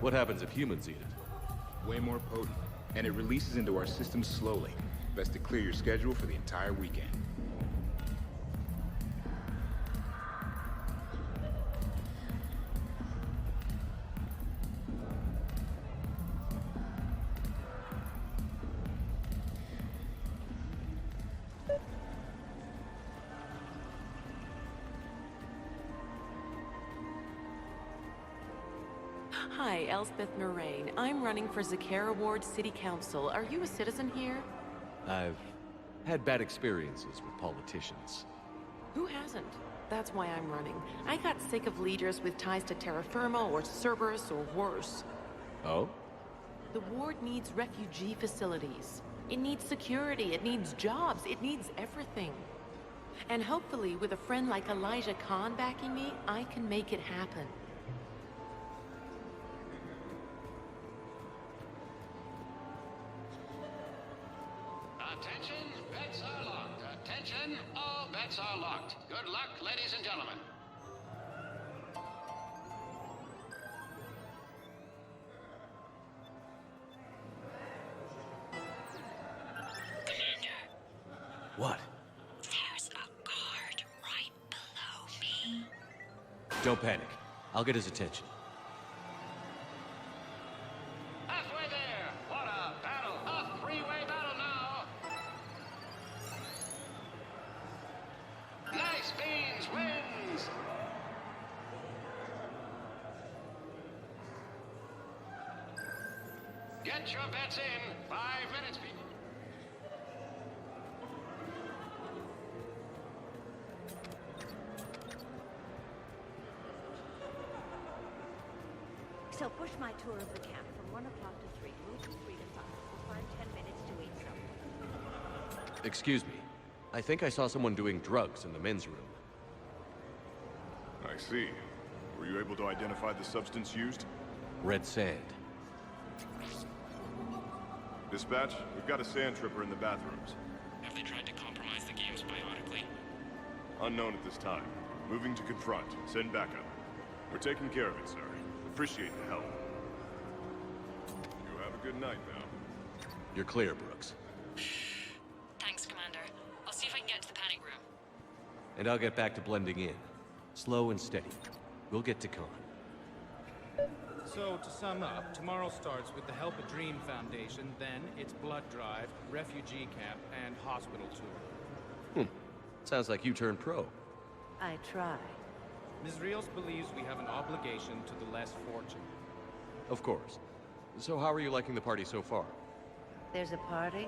What happens if humans eat it? Way more potent. And it releases into our system slowly. Best to clear your schedule for the entire weekend. Hi, Elspeth Moraine. I'm running for Skycar Ward City Council. Are you a citizen here? I've had bad experiences with politicians. Who hasn't? That's why I'm running. I got sick of leaders with ties to terra firma or Cerberus or worse. Oh? The ward needs refugee facilities. It needs security, it needs jobs, it needs everything. And hopefully, with a friend like Elijah Khan backing me, I can make it happen. Attention, bets are locked. Attention, all bets are locked. Good luck, ladies and gentlemen. What? There's a guard right below me. Don't panic. I'll get his attention. Halfway there. What a battle. A freeway battle now. Nice Beans wins. Get your bets in. 5 minutes, people. So push my tour of the camp from 1 o'clock to 3. Move from 3 to 5. We'll find 10 minutes to eat something. Excuse me. I think I saw someone doing drugs in the men's room. I see. Were you able to identify the substance used? Red sand. Dispatch, we've got a sand tripper in the bathrooms. Have they tried to compromise the games biotically? Unknown at this time. Moving to confront. Send backup. We're taking care of it, sir. Appreciate the help. You have a good night now. You're clear, Brooks. Thanks, Commander. I'll see if I can get to the panic room. And I'll get back to blending in. Slow and steady. We'll get to Khan. So, to sum up, tomorrow starts with the Help a Dream Foundation, then it's blood drive, refugee camp, and hospital tour. Sounds like you turned pro. I try. Ms. Rios believes we have an obligation to the less fortunate. Of course. So how are you liking the party so far? There's a party?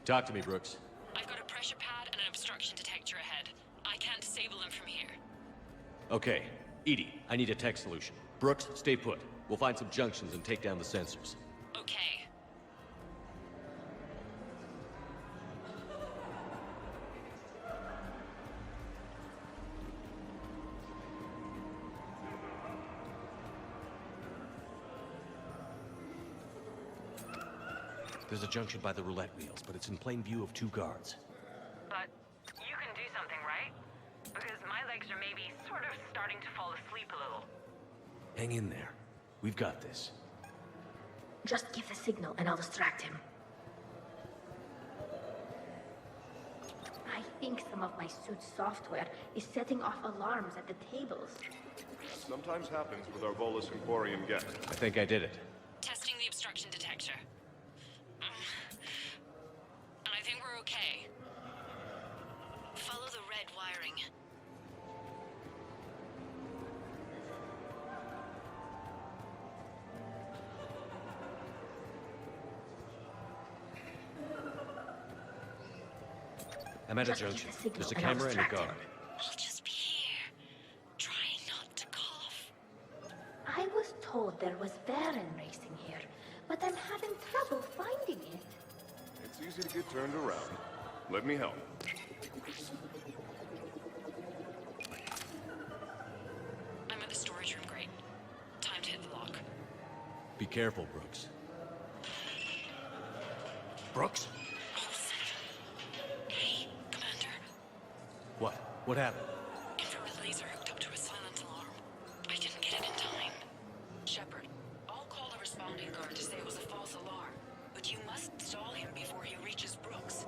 Talk to me, Brooks. I've got a pressure pad and an obstruction detector ahead. I can't disable them from here. Okay. Edie, I need a tech solution. Brooks, stay put. We'll find some junctions and take down the sensors. Okay. There's a junction by the roulette wheels, but it's in plain view of 2 guards. But you can do something, right? Because my legs are maybe sort of starting to fall asleep a little. Hang in there. We've got this. Just give the signal and I'll distract him. I think some of my suit's software is setting off alarms at the tables. Sometimes happens with our Volus Emporium guest. I think I did it. Testing the obstruction detector. And I think we're okay. Follow the red wiring. I'm at a junction. There's a camera and a guard. I'll just be here, trying not to cough. I was told there was Baron racing here, but I'm having trouble finding it. It's easy to get turned around. Let me help. I'm at the storage room, great. Time to hit the lock. Be careful, Brooks. Brooks? Hey, Commander. What? What happened? Infrared laser hooked up to a silent alarm. I didn't get it in time. Shepard, I'll call the responding guard to say it was a false alarm. But you must stall him before he reaches Brooks.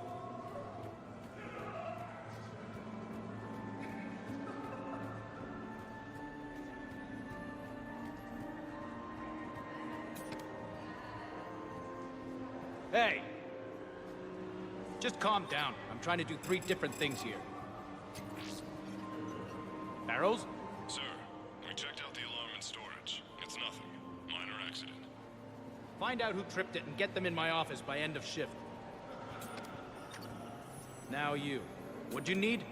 Hey! Just calm down. I'm trying to do 3 different things here. Barrows? Sir, we checked out the alarm in storage. It's nothing. Minor accident. Find out who tripped it and get them in my office by end of shift. Now you. What'd you need?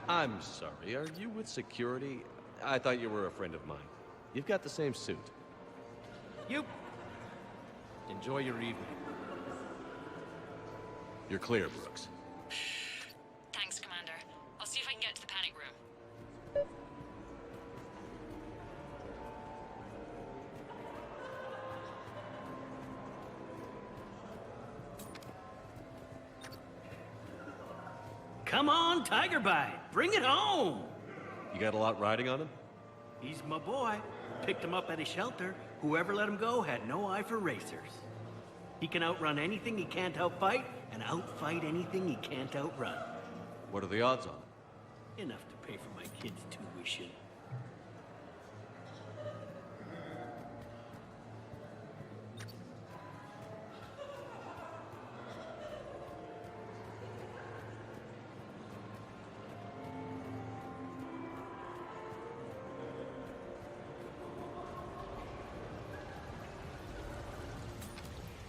I'm sorry, are you with security? I thought you were a friend of mine. You've got the same suit. You. Enjoy your evening. You're clear, Brooks. Thanks, Commander. I'll see if I can get to the panic room. Come on, Tiger Bite. Bring it home. You got a lot riding on him? He's my boy. Picked him up at his shelter. Whoever let him go had no eye for racers. He can outrun anything he can't outfight, and outfight anything he can't outrun. What are the odds on it? Enough to pay for my kids' tuition.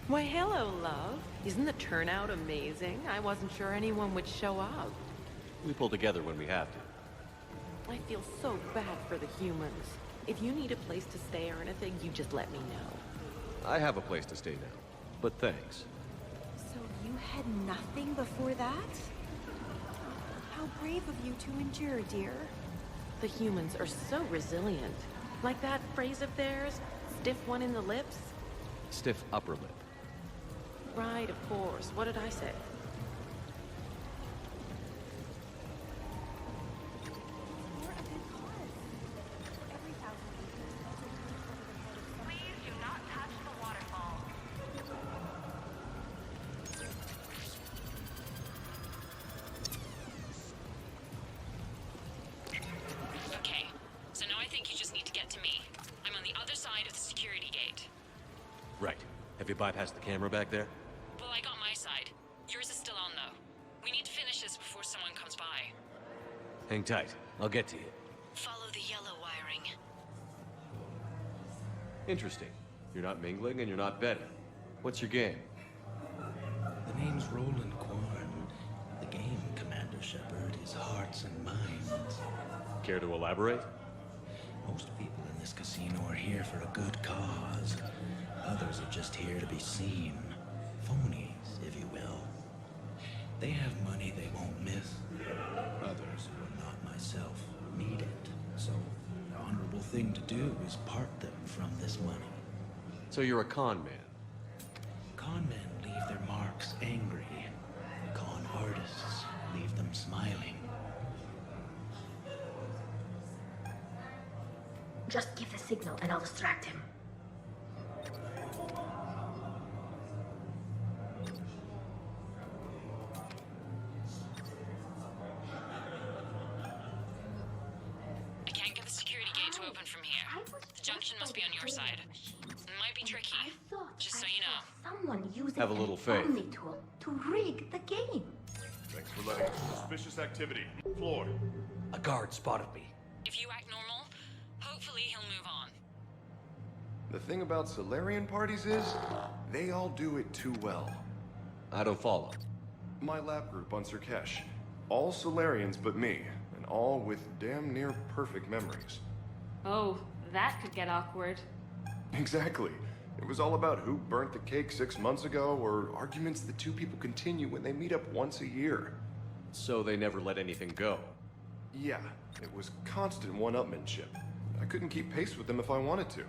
Why, hello, love. Isn't the turnout amazing? I wasn't sure anyone would show up. We pull together when we have to. I feel so bad for the humans. If you need a place to stay or anything, you just let me know. I have a place to stay now, but thanks. So you had nothing before that? How brave of you to endure, dear. The humans are so resilient. Like that phrase of theirs, stiff one in the lips? Stiff upper lip. Right, of course. What did I say? Please do not touch the waterfall. Okay, so now I think you just need to get to me. I'm on the other side of the security gate. Right. Have you bypassed the camera back there? Well, I got my side. Yours is still on, though. We need to finish this before someone comes by. Hang tight. I'll get to you. Follow the yellow wiring. Interesting. You're not mingling and you're not betting. What's your game? The name's Roland Quorn. The game, Commander Shepard, is hearts and minds. Care to elaborate? Most people in this casino are here for a good cause. Others are just here to be seen. Phonies, if you will. They have money they won't miss. Others, who are not myself, need it. So, the honorable thing to do is part them from this money. So you're a con man? Con men leave their mark folks angry. Con artists leave them smiling. Just give the signal and I'll distract him. I can't get the security gate to open from here. The junction must be on your side. It might be tricky, just so you know. Someone using Have a little faith. Omni tool to rig the game. Thanks for letting us. Suspicious activity. Floor. A guard spotted me. If you act normal, hopefully he'll move on. The thing about Solarian parties is, they all do it too well. I don't follow. My lab group on Sirkesh. All Solarians but me, and all with damn near perfect memories. Oh, that could get awkward. Exactly. It was all about who burnt the cake 6 months ago, or arguments the two people continue when they meet up once a year. So they never let anything go? Yeah, it was constant one-upmanship. I couldn't keep pace with them if I wanted to.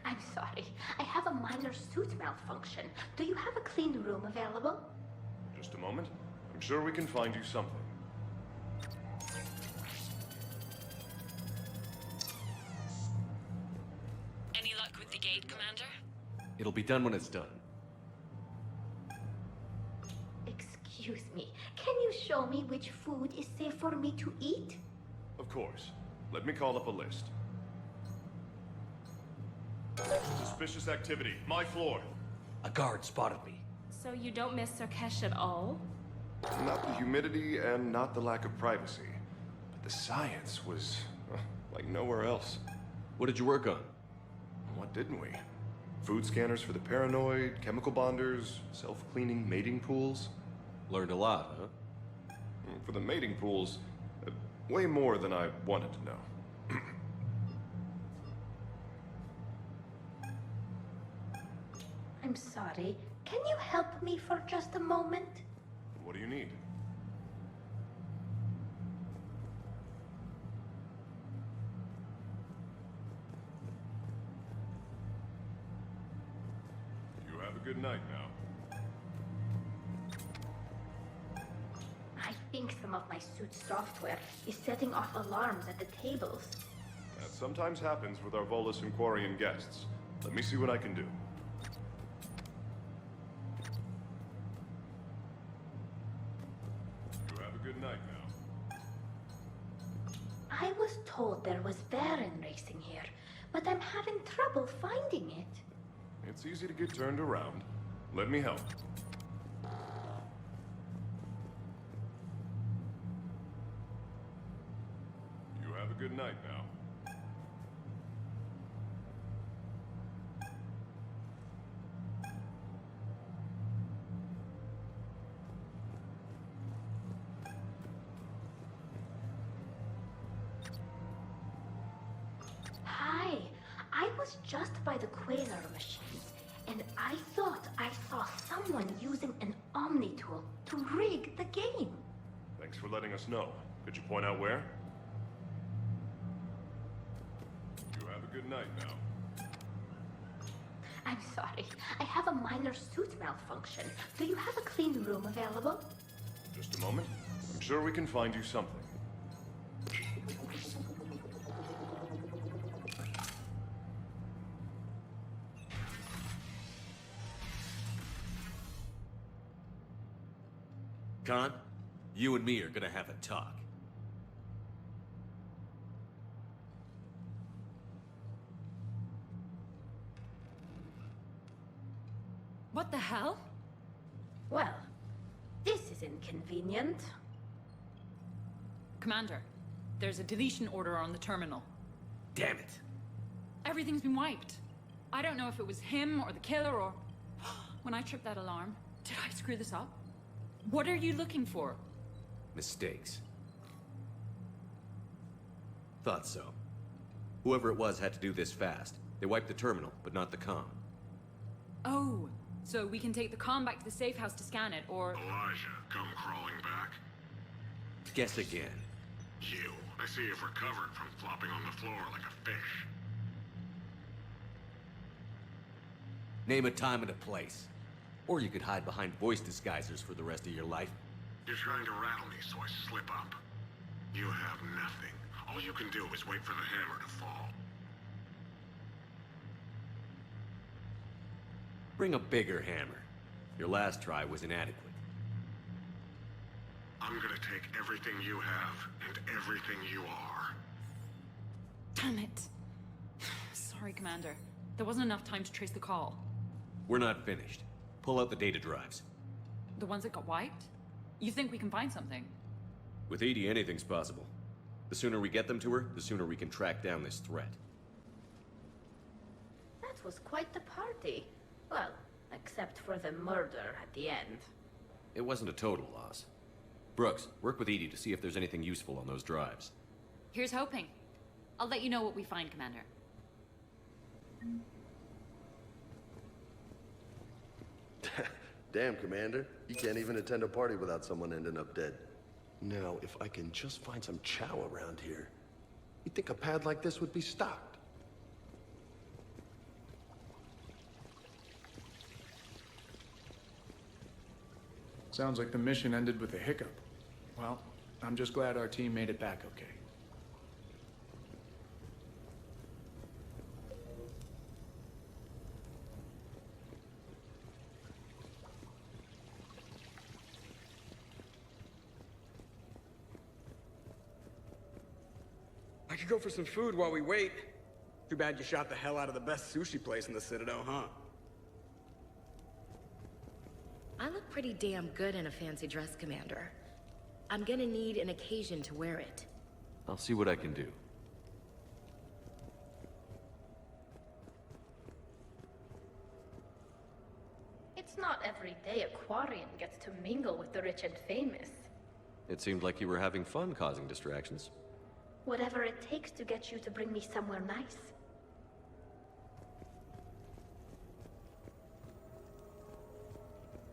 I'm sorry. I have a minor suit malfunction. Do you have a clean room available? Just a moment. I'm sure we can find you something. Any luck with the gate, Commander? It'll be done when it's done. Excuse me. Can you show me which food is safe for me to eat? Of course. Let me call up a list. Suspicious activity. My floor. A guard spotted me. So you don't miss Sirkesh at all? Not the humidity and not the lack of privacy. But the science was like nowhere else. What did you work on? What didn't we? Food scanners for the paranoid, chemical bonders, self-cleaning mating pools. Learned a lot, huh? For the mating pools, way more than I wanted to know. I'm sorry. Can you help me for just a moment? What do you need? You have a good night now. I think some of my suit software is setting off alarms at the tables. That sometimes happens with our Volus and Quarian guests. Let me see what I can do. You have a good night now. I was told there was Baron racing here, but I'm having trouble finding it. It's easy to get turned around. Let me help. You have a good night now. Hi, I was just by the quasar machines, and I thought I saw someone using an Omni tool to rig the game. Thanks for letting us know. Could you point out where? You have a good night now. I'm sorry, I have a minor suit malfunction. Do you have a clean room available? Just a moment. I'm sure we can find you something. Khan, you and me are gonna have a talk. What the hell? Well, this is inconvenient. Commander, there's a deletion order on the terminal. Damn it. Everything's been wiped. I don't know if it was him or the killer or... When I tripped that alarm, did I screw this up? What are you looking for? Mistakes. Thought so. Whoever it was had to do this fast. They wiped the terminal, but not the comm. Oh, so we can take the comm back to the safe house to scan it, or... Elijah, come crawling back. Guess again. You, I see you've recovered from flopping on the floor like a fish. Name a time and a place. Or you could hide behind voice disguisers for the rest of your life. You're trying to rattle me so I slip up. You have nothing. All you can do is wait for the hammer to fall. Bring a bigger hammer. Your last try was inadequate. I'm gonna take everything you have and everything you are. Damn it. Sorry, Commander. There wasn't enough time to trace the call. We're not finished. Pull out the data drives. The ones that got wiped? You think we can find something? With Edie, anything's possible. The sooner we get them to her, the sooner we can track down this threat. That was quite the party. Well, except for the murder at the end. It wasn't a total loss. Brooks, work with Edie to see if there's anything useful on those drives. Here's hoping. I'll let you know what we find, Commander. Damn, Commander. You can't even attend a party without someone ending up dead. Now, if I can just find some chow around here, you'd think a pad like this would be stocked. Sounds like the mission ended with a hiccup. Well, I'm just glad our team made it back okay. I could go for some food while we wait. Too bad you shot the hell out of the best sushi place in the Citadel, huh? I look pretty damn good in a fancy dress, Commander. I'm gonna need an occasion to wear it. I'll see what I can do. It's not every day a Quarian gets to mingle with the rich and famous. It seemed like you were having fun causing distractions. Whatever it takes to get you to bring me somewhere nice.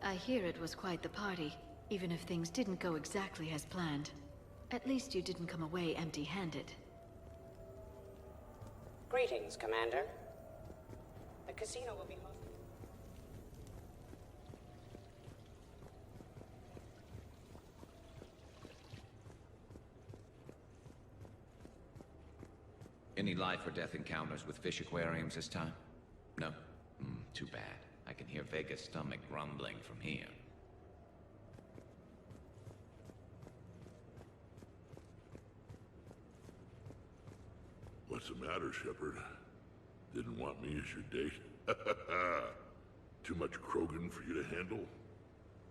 I hear it was quite the party, even if things didn't go exactly as planned. At least you didn't come away empty-handed. Greetings, Commander. The casino will be hosting. Any life or death encounters with fish aquariums this time? No? Too bad. I can hear Vega's stomach grumbling from here. What's the matter, Shepard? Didn't want me as your date? Too much Krogan for you to handle?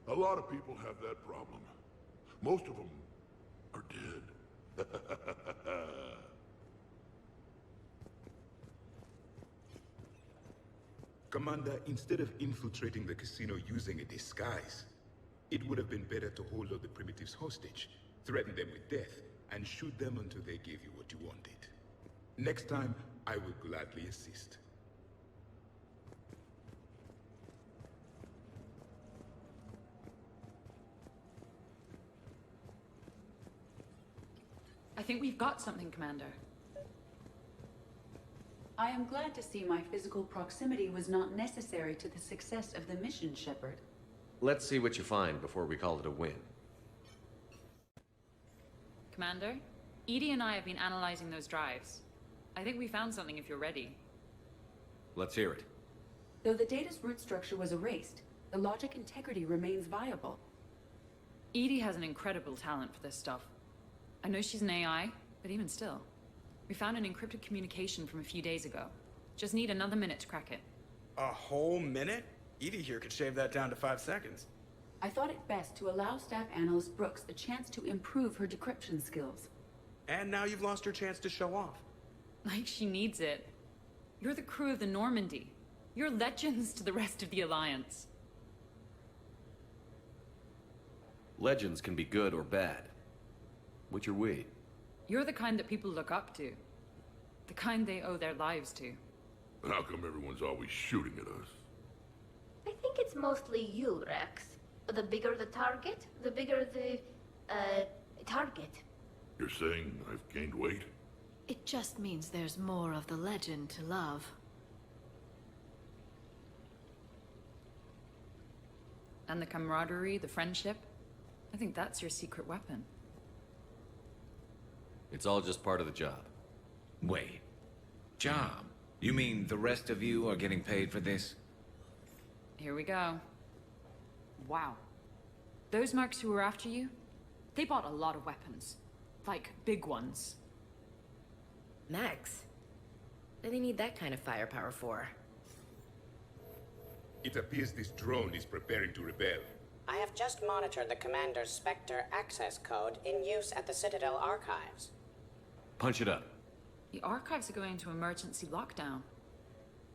A lot of people have that problem. Most of them are dead. Commander, instead of infiltrating the casino using a disguise, it would have been better to hold all the primitives hostage, threaten them with death, and shoot them until they gave you what you wanted. Next time, I will gladly assist. I think we've got something, Commander. I am glad to see my physical proximity was not necessary to the success of the mission, Shepard. Let's see what you find before we call it a win. Commander, Edie and I have been analyzing those drives. I think we found something if you're ready. Let's hear it. Though the data's root structure was erased, the logic integrity remains viable. Edie has an incredible talent for this stuff. I know she's an AI, but even still. We found an encrypted communication from a few days ago. Just need another minute to crack it. A whole minute? Edie here could shave that down to 5 seconds. I thought it best to allow Staff Analyst Brooks a chance to improve her decryption skills. And now you've lost her chance to show off. Like she needs it. You're the crew of the Normandy. You're legends to the rest of the Alliance. Legends can be good or bad. Which are we? You're the kind that people look up to. The kind they owe their lives to. How come everyone's always shooting at us? I think it's mostly you, Rex. The bigger the target, the bigger the, target. You're saying I've gained weight? It just means there's more of the legend to love. And the camaraderie, the friendship? I think that's your secret weapon. It's all just part of the job. Wait. Job? You mean the rest of you are getting paid for this? Here we go. Wow. Those mercs who were after you, they bought a lot of weapons. Like, big ones. Max, what do they need that kind of firepower for? It appears this drone is preparing to rebel. I have just monitored the Commander's Spectre access code in use at the Citadel archives. Punch it up. The archives are going into emergency lockdown.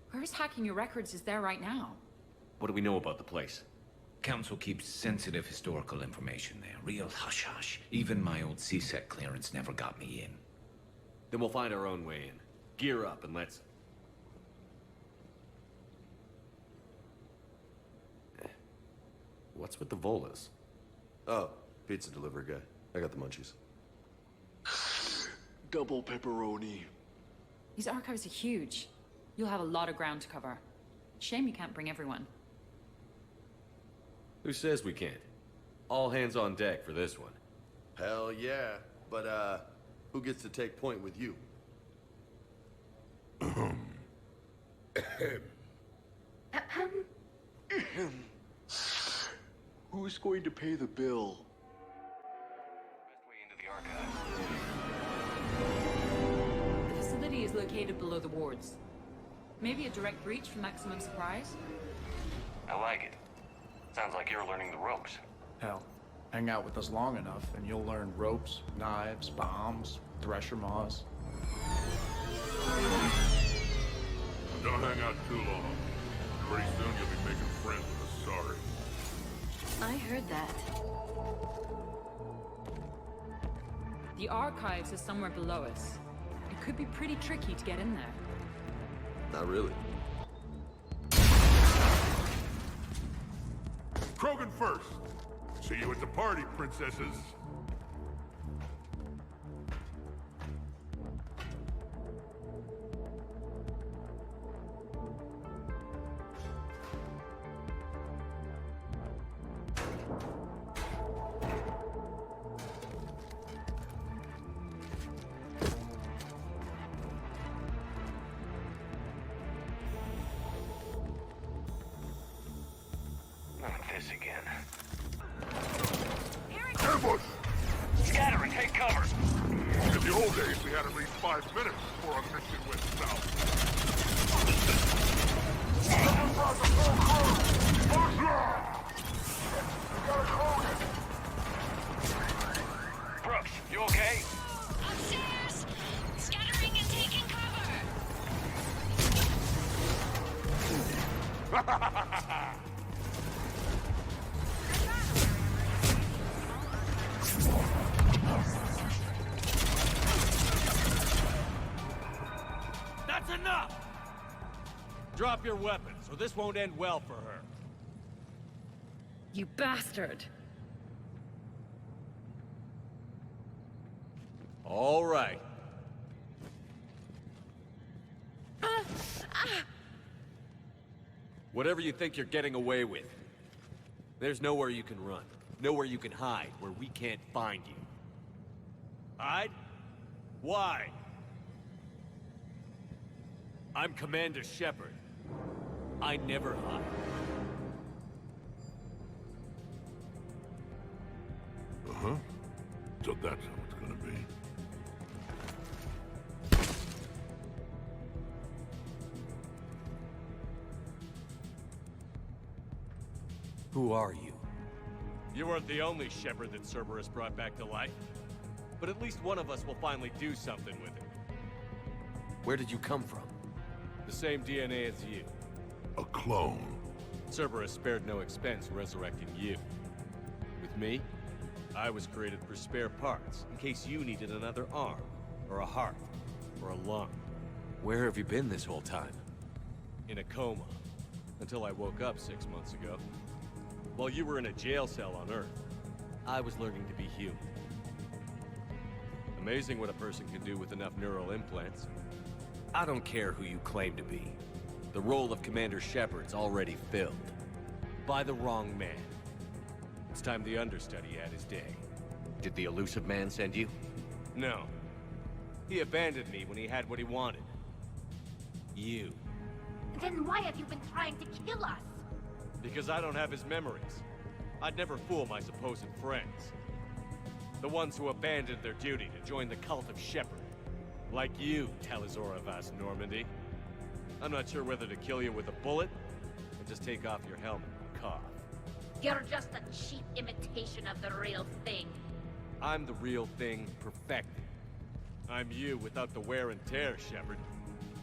Whoever's hacking your records is there right now. What do we know about the place? Council keeps sensitive historical information there. Real hush-hush. Even my old CSEC clearance never got me in. Then we'll find our own way in. Gear up and let's... What's with the Volas? Oh, pizza delivery guy. I got the munchies. Double pepperoni. These archives are huge. You'll have a lot of ground to cover. Shame you can't bring everyone. Who says we can't? All hands on deck for this one. Hell yeah. But, who gets to take point with you? Who's going to pay the bill? The facility is located below the wards. Maybe a direct breach for maximum surprise? I like it. Sounds like you're learning the ropes. Hell, hang out with us long enough and you'll learn ropes, knives, bombs, thresher maws. Don't hang out too long. Pretty soon you'll be making friends with us, sorry. I heard that. The archives are somewhere below us. It could be pretty tricky to get in there. Not really. Krogan first. See you at the party, princesses. Not this again. Ambush! Scatter and take cover! In the old days, we had at least 5 minutes before our mission went south. Brooks, you okay? Upstairs! Scattering and taking cover! That's enough! Drop your weapons, or this won't end well for her. You bastard! All right. Whatever you think you're getting away with, there's nowhere you can run. Nowhere you can hide where we can't find you. Hide? Why? I'm Commander Shepard. I never hide. Uh-huh. So that's how it's gonna be. Who are you? You weren't the only Shepard that Cerberus brought back to life. But at least one of us will finally do something with it. Where did you come from? The same DNA as you. A clone. Cerberus spared no expense resurrecting you. With me, I was created for spare parts, in case you needed another arm, or a heart, or a lung. Where have you been this whole time? In a coma, until I woke up 6 months ago. While you were in a jail cell on Earth, I was learning to be human. The Amazing what a person can do with enough neural implants. I don't care who you claim to be. The role of Commander Shepard's already filled. By the wrong man. It's time the understudy had his day. Did the elusive man send you? No. He abandoned me when he had what he wanted. You. Then why have you been trying to kill us? Because I don't have his memories. I'd never fool my supposed friends. The ones who abandoned their duty to join the cult of Shepard. Like you, Talizoravas Normandy. I'm not sure whether to kill you with a bullet, or just take off your helmet and cough. You're just a cheap imitation of the real thing. I'm the real thing perfected. I'm you without the wear and tear, Shepard.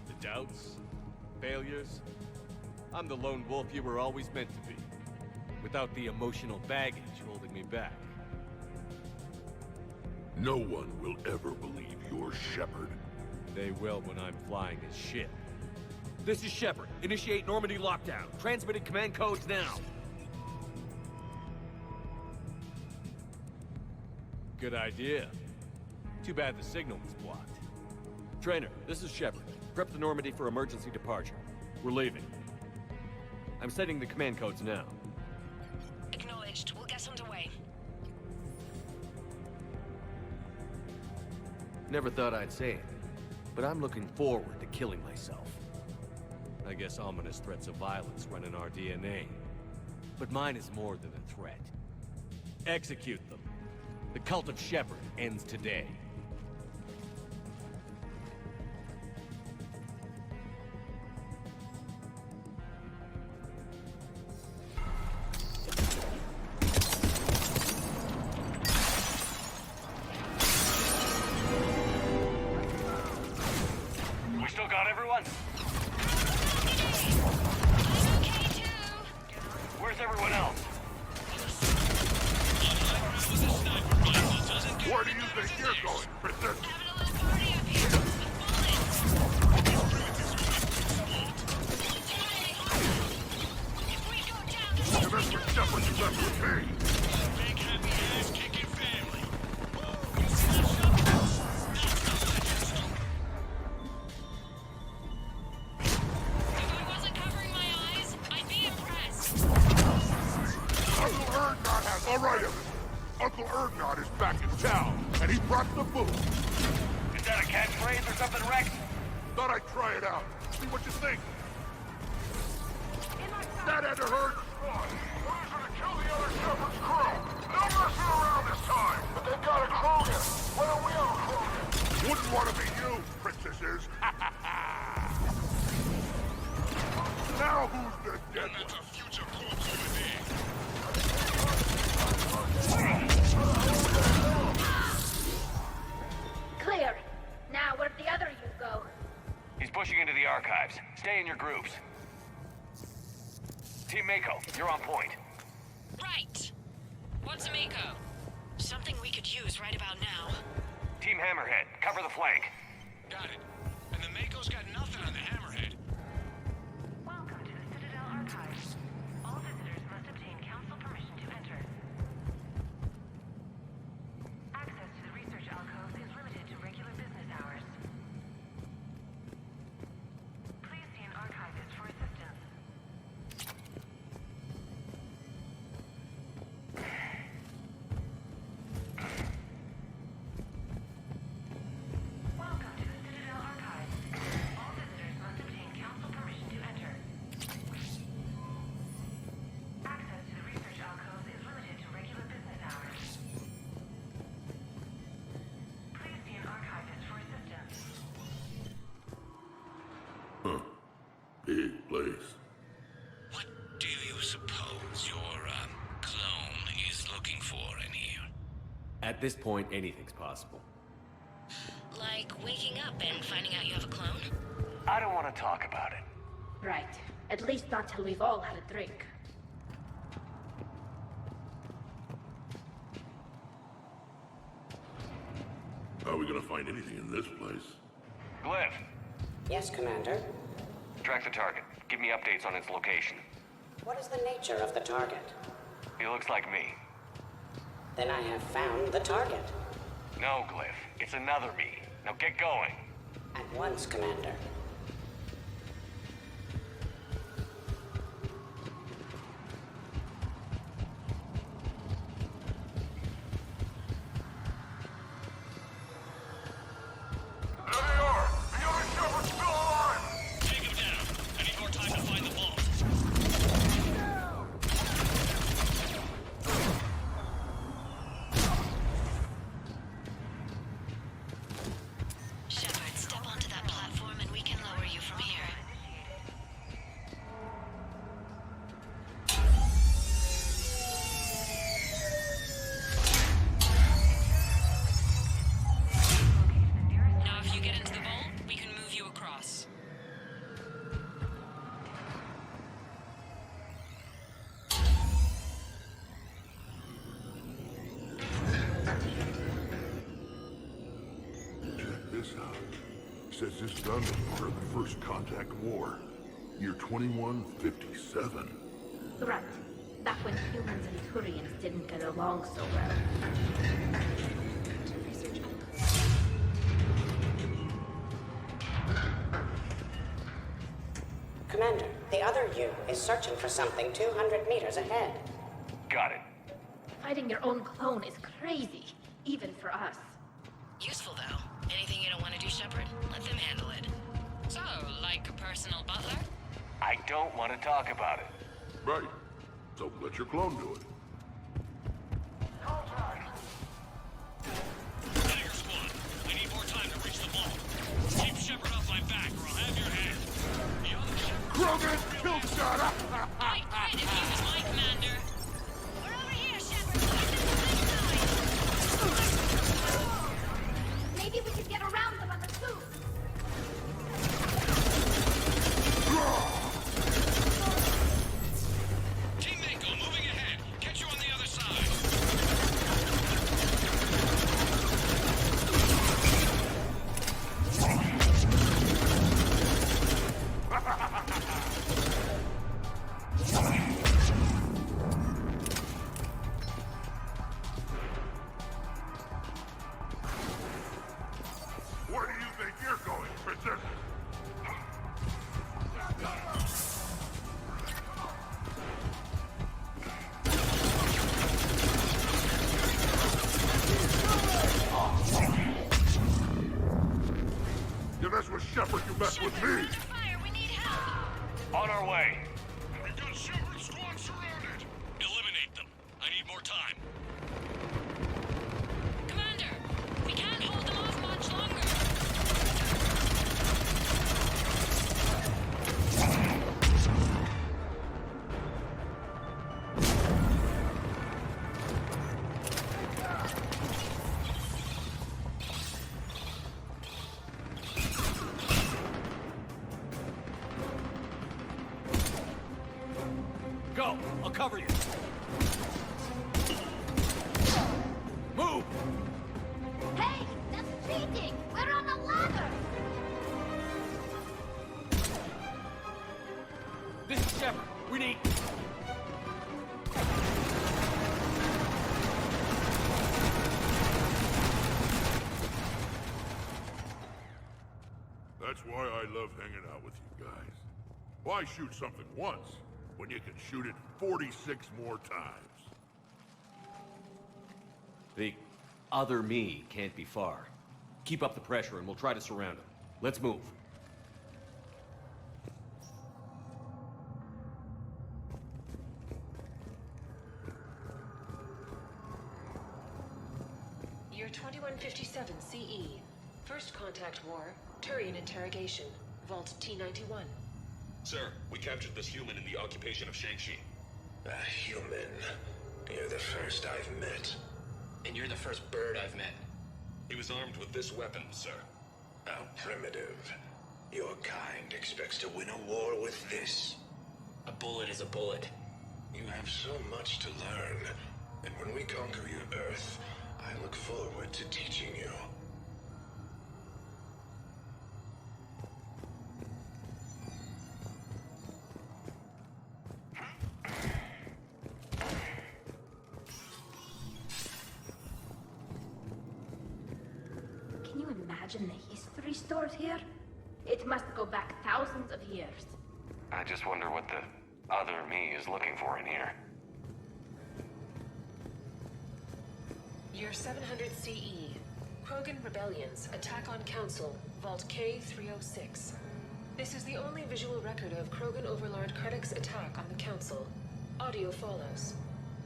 The doubts, failures. I'm the lone wolf you were always meant to be. Without the emotional baggage holding me back. No one will ever believe you're Shepard. They will when I'm flying his ship. This is Shepard. Initiate Normandy lockdown. Transmitting command codes now. Good idea. Too bad the signal was blocked. Trainer, this is Shepard. Prep the Normandy for emergency departure. We're leaving. I'm setting the command codes now. Acknowledged. We'll get underway. Never thought I'd say it, but I'm looking forward to killing myself. I guess ominous threats of violence run in our DNA. But mine is more than a threat. Execute them. The cult of Shepard ends today. We still got everyone? Where's everyone else? Where do you think you're going, Princess? Remember Shepard you left with me. Big happy ass-kicking family. If I wasn't covering my eyes, I'd be impressed. Uncle Erdnot has... All right, everyone. Uncle Erdnot is back in town, and he brought the food. Is that a catchphrase or something, Rex? Thought I'd try it out. See what you think. That had to hurt. We're gonna kill the other Shepard's crew. No messing around this time. But they've got a Krogan. Why don't we have a Krogan? Wouldn't want to be you, princesses. Now who's the dead one? That's a future corpse over there. Clear. Now where'd the other you go? He's pushing into the archives. Stay in your groups. Team Mako, you're on point. Right. What's a Mako? Something we could use right about now. Team Hammerhead, cover the flank. Got it. And the Mako's got nothing on the Hammerhead. Welcome to the Citadel Archives. All visitors must obtain council permission to enter. Access to the research alcoves is limited to regular business hours. Please see an archivist for assistance. Welcome to the Citadel Archives. All visitors must obtain council permission to enter. Access to the research alcoves is limited to regular business hours. Please see an archivist for assistance. Huh. Big place. What do you suppose your, clone is looking for in here? At this point, anything's possible. Like waking up and finding out you have a clone? I don't want to talk about it. Right. At least not till we've all had a drink. How are we gonna find anything in this place? Glyph, Yes, Commander. track the target. Give me updates on its location. What is the nature of the target? He looks like me. Then I have found the target. No, Glyph. It's another me. Now get going. At once, Commander. Says this gun was part of the First Contact War. Year 2157. Right. Back when humans and Turians didn't get along so well. Commander, the other U is searching for something 200 meters ahead. Got it. Fighting your own clone is crazy, even for us. Useful, though. Anything you don't want to do, Shepard? Let them handle it. So, like a personal butler? I don't want to talk about it. Right. So let your clone do it. Tiger Squad, I need more time to reach the ball. Keep Shepard off my back, or I'll have your head. The other Shepard... Krogan, kill shot! Right, if he was my commander. We're over here, Shepard. Maybe we can get around them on the tube. Team Mako moving ahead. Catch you on the other side. Where do you think you're going, Princess? You mess with Shepard, you mess with me! On our way. We got Shepard Squad surrounded. Eliminate them. I need more time. Commander, we can't hold them off much longer. Go. I'll cover you. Move! Hey, that's cheating! We're on a ladder! This is Shepard. We need... That's why I love hanging out with you guys. Why shoot something once when you can shoot it 46 more times? The other me can't be far. Keep up the pressure and we'll try to surround him. Let's move. Year 2157 CE. First Contact War. Turian Interrogation. Vault T-91. Sir, we captured this human in the occupation of Shang-Chi. A human? You're the first I've met. And you're the first bird I've met. He was armed with this weapon, sir. How primitive. Your kind expects to win a war with this. A bullet is a bullet. You have so much to learn. And when we conquer your Earth, I look forward to teaching you. imagine the history stored here? It must go back thousands of years. I just wonder what the other me is looking for in here. Year 700 CE. Krogan Rebellions. Attack on Council. Vault K-306. This is the only visual record of Krogan Overlord Krennic's attack on the Council. Audio follows.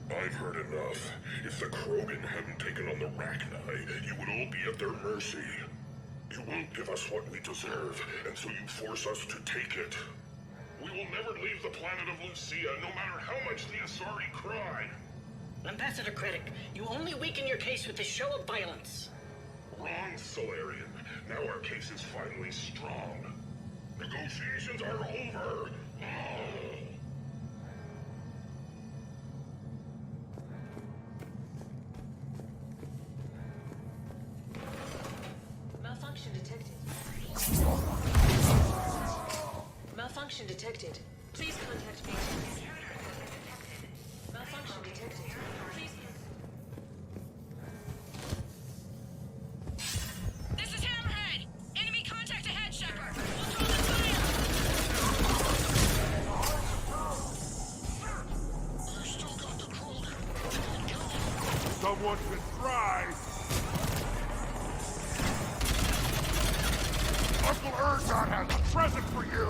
I've heard enough. If the Krogan hadn't taken on the Rachni, you would all be at their mercy. You won't give us what we deserve, and so you force us to take it. We will never leave the planet of Lucia, no matter how much the Asari cry. Ambassador Krennic, you only weaken your case with this show of violence. Wrong, Solarian. Now our case is finally strong. Negotiations are over. Malfunction detected. Malfunction detected. Please contact maintenance. Malfunction detected. Please. This is Hammerhead! Enemy contact ahead, Shepard! We'll throw the fire! I still got the Krogan. Someone should try! Uncle Urgot has a present for you!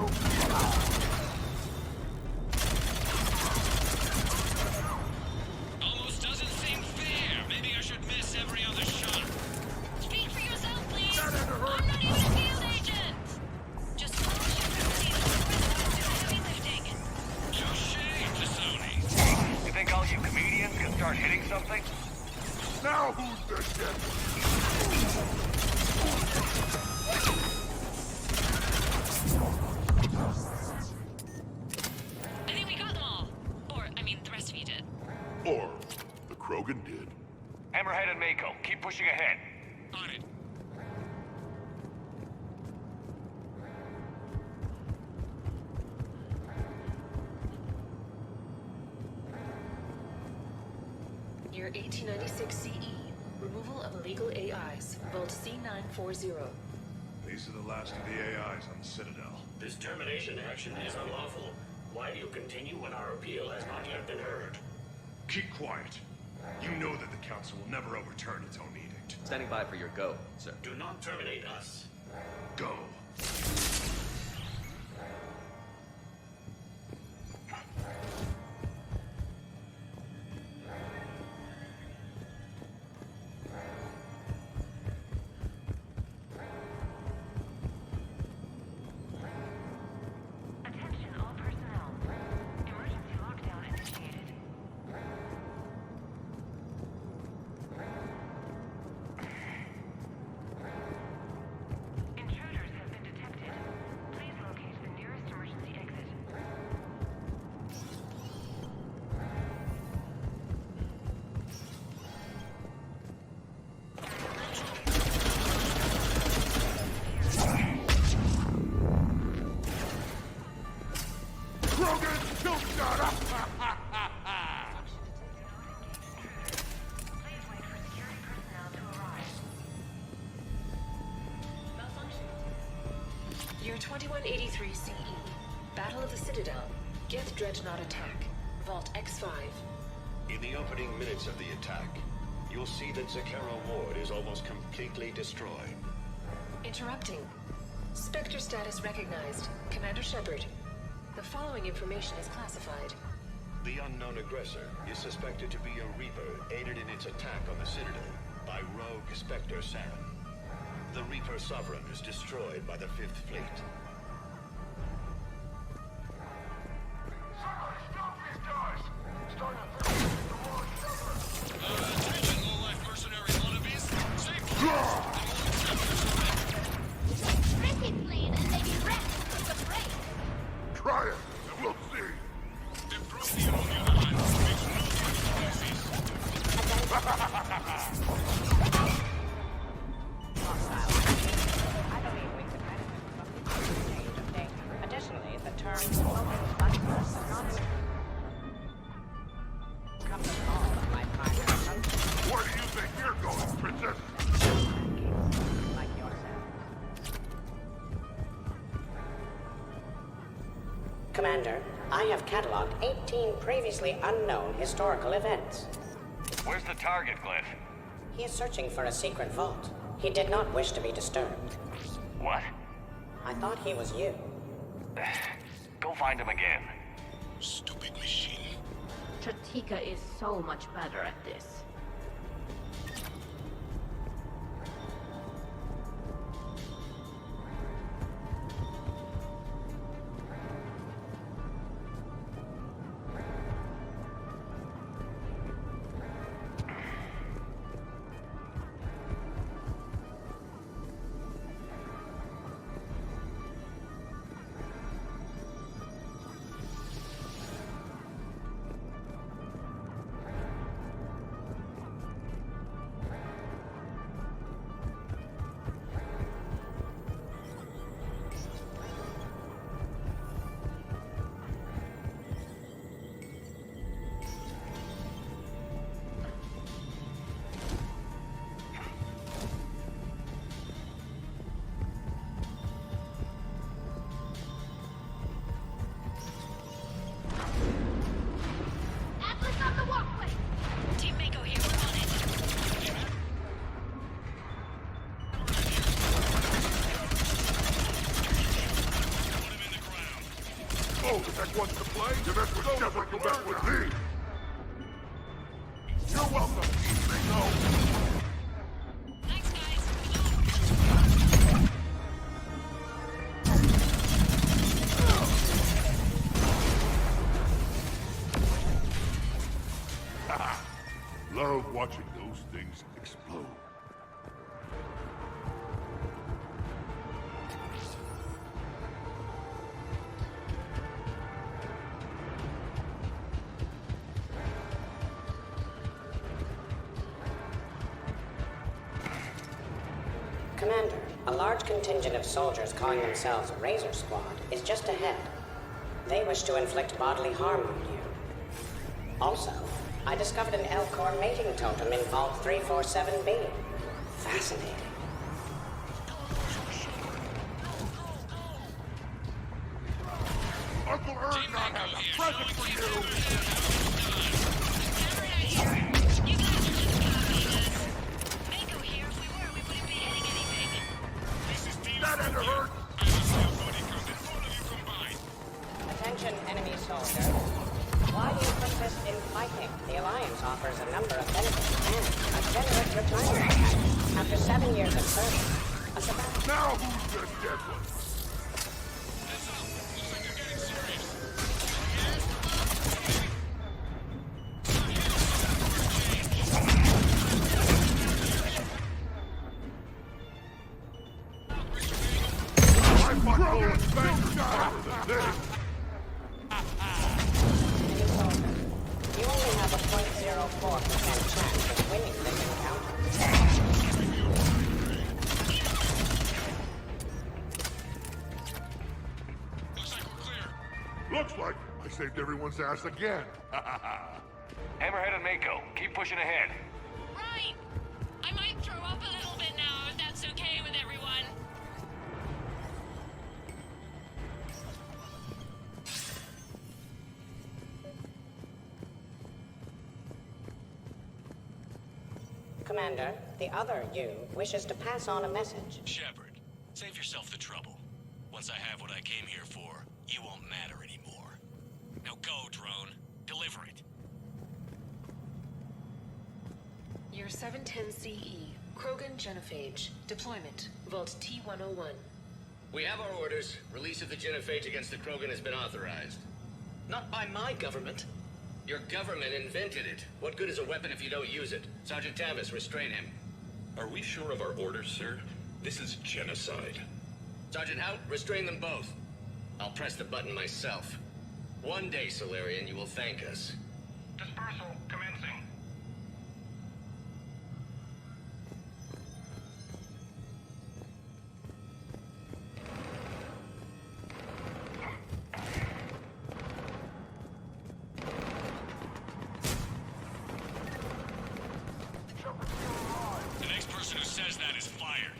Almost doesn't seem fair. Maybe I should miss every other shot. Speak for yourself, please. I'm not even a field agent. Just follow Shepard's lead. Otherwise, do the heavy lifting. Touché, Tassoni. You think all you comedians can start hitting something? Now who's the shit? I think we got them all. Or, I mean, the rest of you did. Or the Krogan did. Hammerhead and Mako, keep pushing ahead. On it. Year 1896 CE. Removal of illegal AIs. Vault C940. These are the last of the AIs on the Citadel. This termination action is unlawful. Why do you continue when our appeal has not yet been heard? Keep quiet. You know that the Council will never overturn its own edict. Standing by for your go, sir. Do not terminate us. Go. Attention all personnel. Emergency lockdown initiated. Intruders have been detected. Please locate the nearest emergency exit. Krogan, kill shot! Please wait for security personnel to arrive. Malfunction. Year 2183 CE. Battle of the Citadel. Geth Dreadnought attack. Vault X5. In the opening minutes of the attack, you'll see that Zakera Ward is almost completely destroyed. Interrupting. Spectre status recognized. Commander Shepard. The following information is classified. The unknown aggressor is suspected to be a Reaper aided in its attack on the Citadel by rogue Spectre Sam. The Reaper Sovereign is destroyed by the 5th Fleet. Somebody stop these guys! Starting to Attention, low-life mercenary wannabes. Safe Cricket played and they be wrecked with the break. Try it, and we'll see. Improvian, on the other hand, makes no consequences. I believe we could benefit from Commander, I have cataloged 18 previously unknown historical events. Where's the target, Glyph? He is searching for a secret vault. He did not wish to be disturbed. What? I thought he was you. Go find him again. Stupid machine. Chatika is so much better at this. Oh, the heck wants to play? You mess with Shepard, come back with me! You're welcome, Bingo! Thanks, guys. Love watching those things explode. Commander, a large contingent of soldiers calling themselves Razor Squad is just ahead. They wish to inflict bodily harm on you. Also, I discovered an L-Core mating totem in Vault 347B. Fascinating. Uncle Ernest has a present for you! That had to hurt! Attention, enemy soldier. While you persist in fighting, the Alliance offers a number of benefits and a generous retirement package. After 7 years of service, a sabbatical. Now who's the dead one? You only have a 0.04% chance of winning this encounter. Looks like I saved everyone's ass again. Hammerhead and Mako, keep pushing ahead. Right. I might throw up a little bit now, if that's okay with everyone. Commander, the other you wishes to pass on a message. Shepard, save yourself the trouble. Once I have what I came here for, you won't matter anymore. Now go, drone. Deliver it. Year 710 CE, Krogan Genophage. Deployment, Vault T-101. We have our orders. Release of the genophage against the Krogan has been authorized. Not by my government. Your government invented it. What good is a weapon if you don't use it? Sergeant Tavis, restrain him. Are we sure of our orders, sir? This is genocide. Sergeant Hout, restrain them both. I'll press the button myself. One day, Solarian, you will thank us. Dispersal commencing. The next person who says that is fired.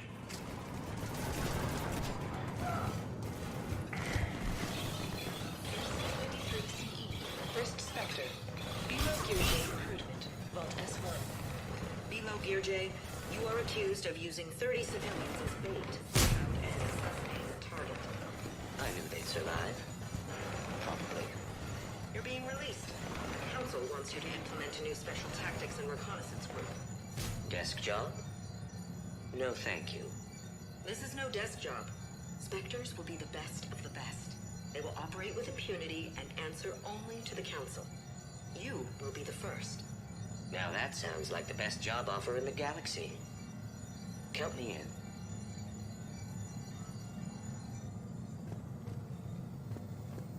Low Gear J, you are accused of using 30 civilians as bait and assassinating a target. I knew they'd survive. Probably. You're being released. The Council wants you to implement a new special tactics and reconnaissance group. Desk job? No, thank you. This is no desk job. Spectres will be the best of the best. They will operate with impunity and answer only to the Council. You will be the first. Now that sounds like the best job offer in the galaxy. Count me in.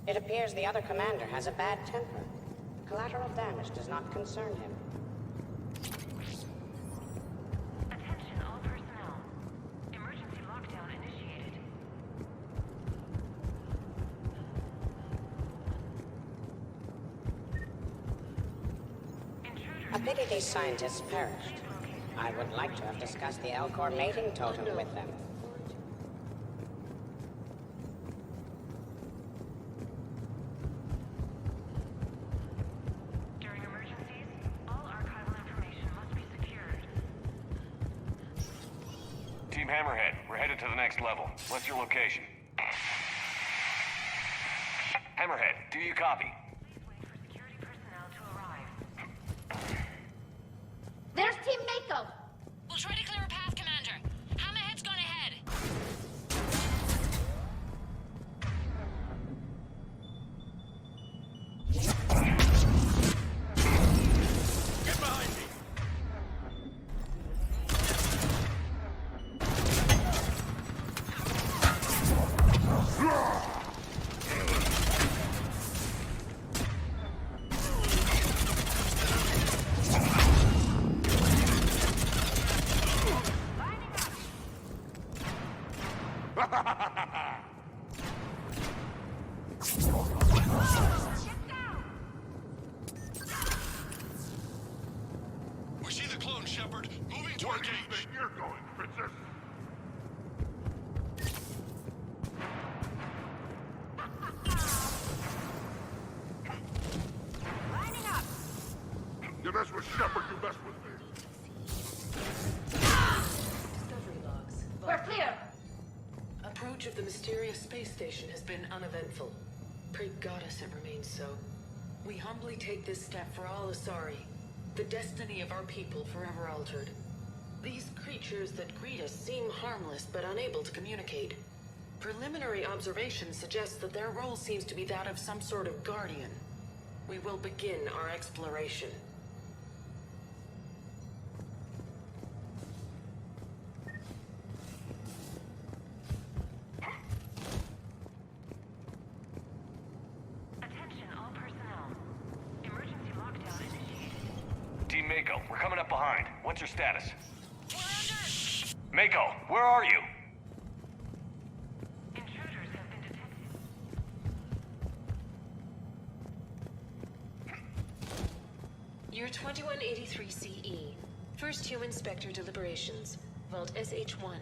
It appears the other commander has a bad temper. Collateral damage does not concern him. Attention all personnel. Emergency lockdown initiated. A pity these scientists perished. I would like to have discussed the Elcor mating totem with them. During emergencies, all archival information must be secured. Team Hammerhead, we're headed to the next level. What's your location? Hammerhead, do you copy? There's Team Mako! We'll try to clear a path, Commander. Hammerhead's gone ahead. Get behind me! We see the clone, Shepard. Moving to engage. Where do you think you're going, Princess? Lining up! You mess with Shepard, you mess with me. Discovery logs. We're clear! Approach of the mysterious space station has been uneventful. Pray Goddess it remains so. We humbly take this step for all Asari, the destiny of our people forever altered. These creatures that greet us seem harmless but unable to communicate. Preliminary observations suggest that their role seems to be that of some sort of guardian. We will begin our exploration. Attention all personnel. Emergency lockdown initiated. Team Mako, we're coming up behind. What's your status? We're under. Mako, where are you? Intruders have been detected. Year 2183 CE. First human Spectre deliberations. Vault SH1.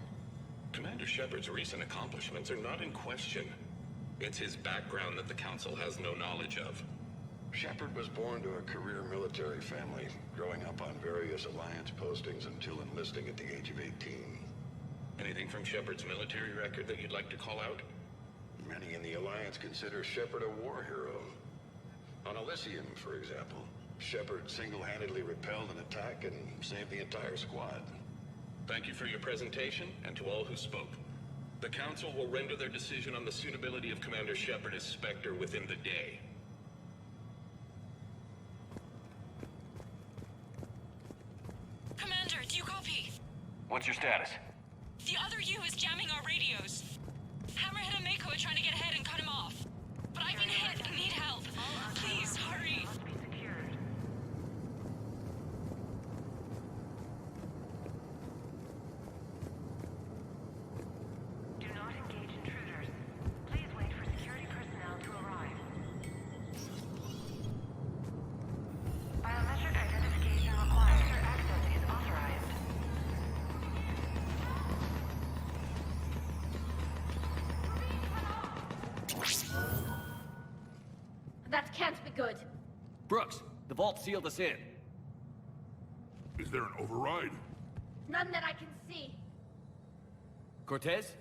Commander Shepard's recent accomplishments are not in question. It's his background that the Council has no knowledge of. Shepard was born to a career military family, growing up on various Alliance postings until enlisting at the age of 18. Anything from Shepard's military record that you'd like to call out? Many in the Alliance consider Shepard a war hero. On Elysium, for example, Shepard single-handedly repelled an attack and saved the entire squad. Thank you for your presentation, and to all who spoke. The Council will render their decision on the suitability of Commander Shepard as Spectre within the day. Commander, do you copy? What's your status? The other U is jamming our radios. Hammerhead and Mako are trying to get ahead and cut him off. But I've been hit and need help. Please, hurry. Must be secured. Do not engage intruders. Please wait for security personnel to arrive. Biometric identification required. User access is authorized. That can't be good. Brooks, the vault sealed us in. Is there an override? None that I can see. Cortez?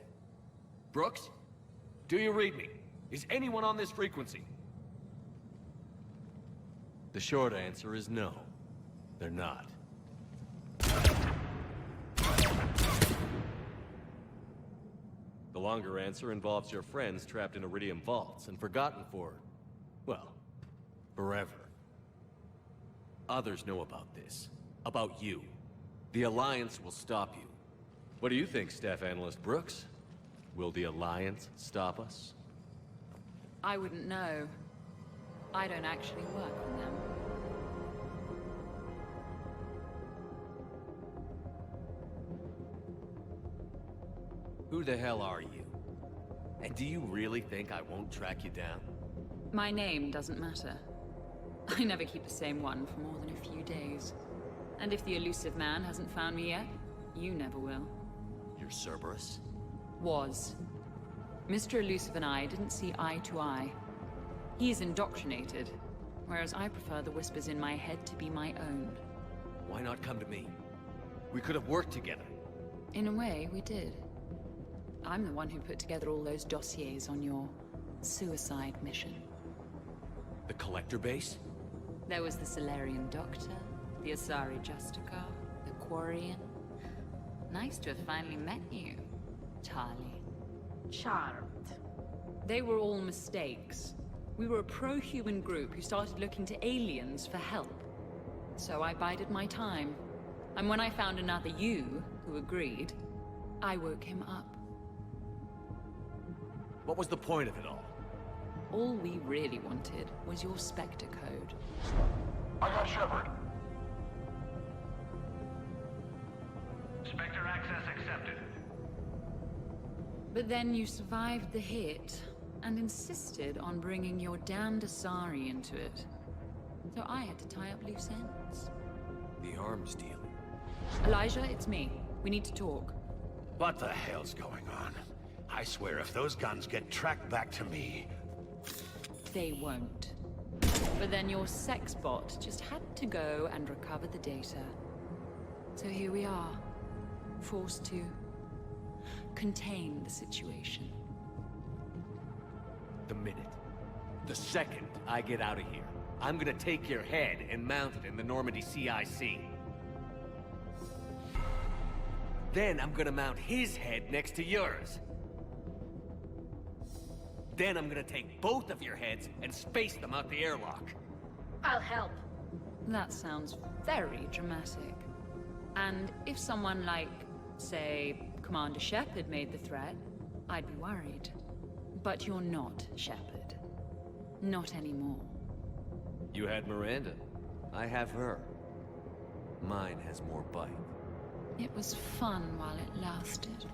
Brooks? Do you read me? Is anyone on this frequency? The short answer is no. They're not. The longer answer involves your friends trapped in Iridium vaults and forgotten for, well, forever. Others know about this. About you. The Alliance will stop you. What do you think, Staff Analyst Brooks? Will the Alliance stop us? I wouldn't know. I don't actually work on them. Who the hell are you? And do you really think I won't track you down? My name doesn't matter. I never keep the same one for more than a few days. And if the elusive man hasn't found me yet, you never will. You're Cerberus? Was. Mr. Elusive and I didn't see eye to eye. He's indoctrinated, whereas I prefer the whispers in my head to be my own. Why not come to me? We could have worked together. In a way, we did. I'm the one who put together all those dossiers on your suicide mission. The Collector base? There was the Solarian Doctor, the Asari Justicar, the Quarian. Nice to have finally met you, Charlie. Charmed. They were all mistakes. We were a pro-human group who started looking to aliens for help. So I bided my time. And when I found another you, who agreed, I woke him up. What was the point of it all? All we really wanted was your Spectre code. I got Shepard. Spectre access accepted. But then you survived the hit, and insisted on bringing your damned Asari into it. So I had to tie up loose ends. The arms dealer. Elijah, it's me. We need to talk. What the hell's going on? I swear if those guns get tracked back to me... They won't. But then your sex bot just had to go and recover the data. So here we are, forced to contain the situation. The minute, the second I get out of here, I'm gonna take your head and mount it in the Normandy CIC. Then I'm gonna mount his head next to yours. Then I'm gonna take both of your heads and space them out the airlock. I'll help. That sounds very dramatic. And if someone like, say, Commander Shepard made the threat, I'd be worried. But you're not Shepard. Not anymore. You had Miranda. I have her. Mine has more bite. It was fun while it lasted.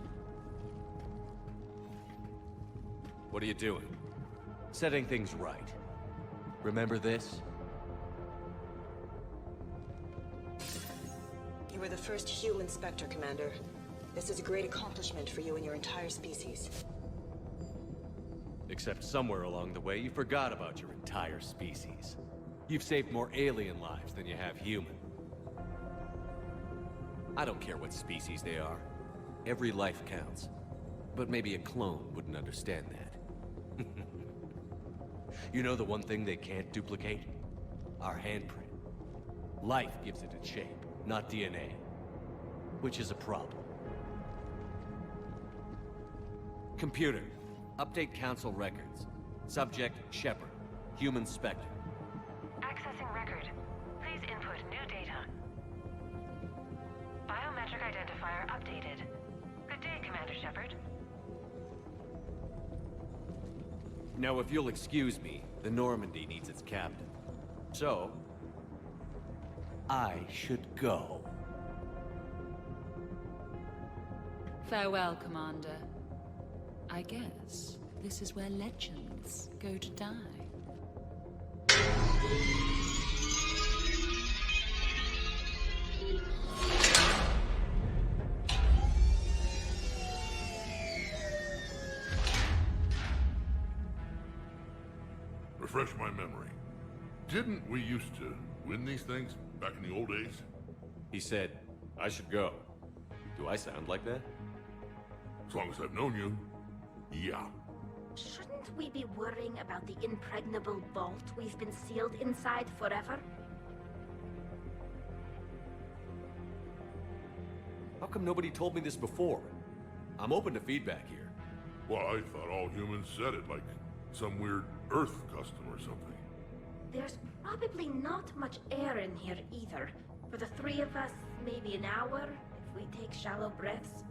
What are you doing? Setting things right. Remember this? You were the first human Spectre, Commander. This is a great accomplishment for you and your entire species. Except somewhere along the way, you forgot about your entire species. You've saved more alien lives than you have human. I don't care what species they are. Every life counts. But maybe a clone wouldn't understand that. You know the one thing they can't duplicate? Our handprint. Life gives it its shape, not DNA. Which is a problem. Computer, update Council records. Subject, Shepard. Human Spectre. Accessing record. Please input new data. Biometric identifier updated. Good day, Commander Shepard. Now, if you'll excuse me, the Normandy needs its captain. So, I should go. Farewell, Commander. I guess this is where legends go to die. Refresh my memory. Didn't we used to win these things back in the old days? He said, I should go. Do I sound like that? As long as I've known you, yeah. Shouldn't we be worrying about the impregnable vault we've been sealed inside forever? How come nobody told me this before? I'm open to feedback here. Well, I thought all humans said it, like some weird Earth custom or something. There's probably not much air in here either. For the three of us, maybe an hour, if we take shallow breaths.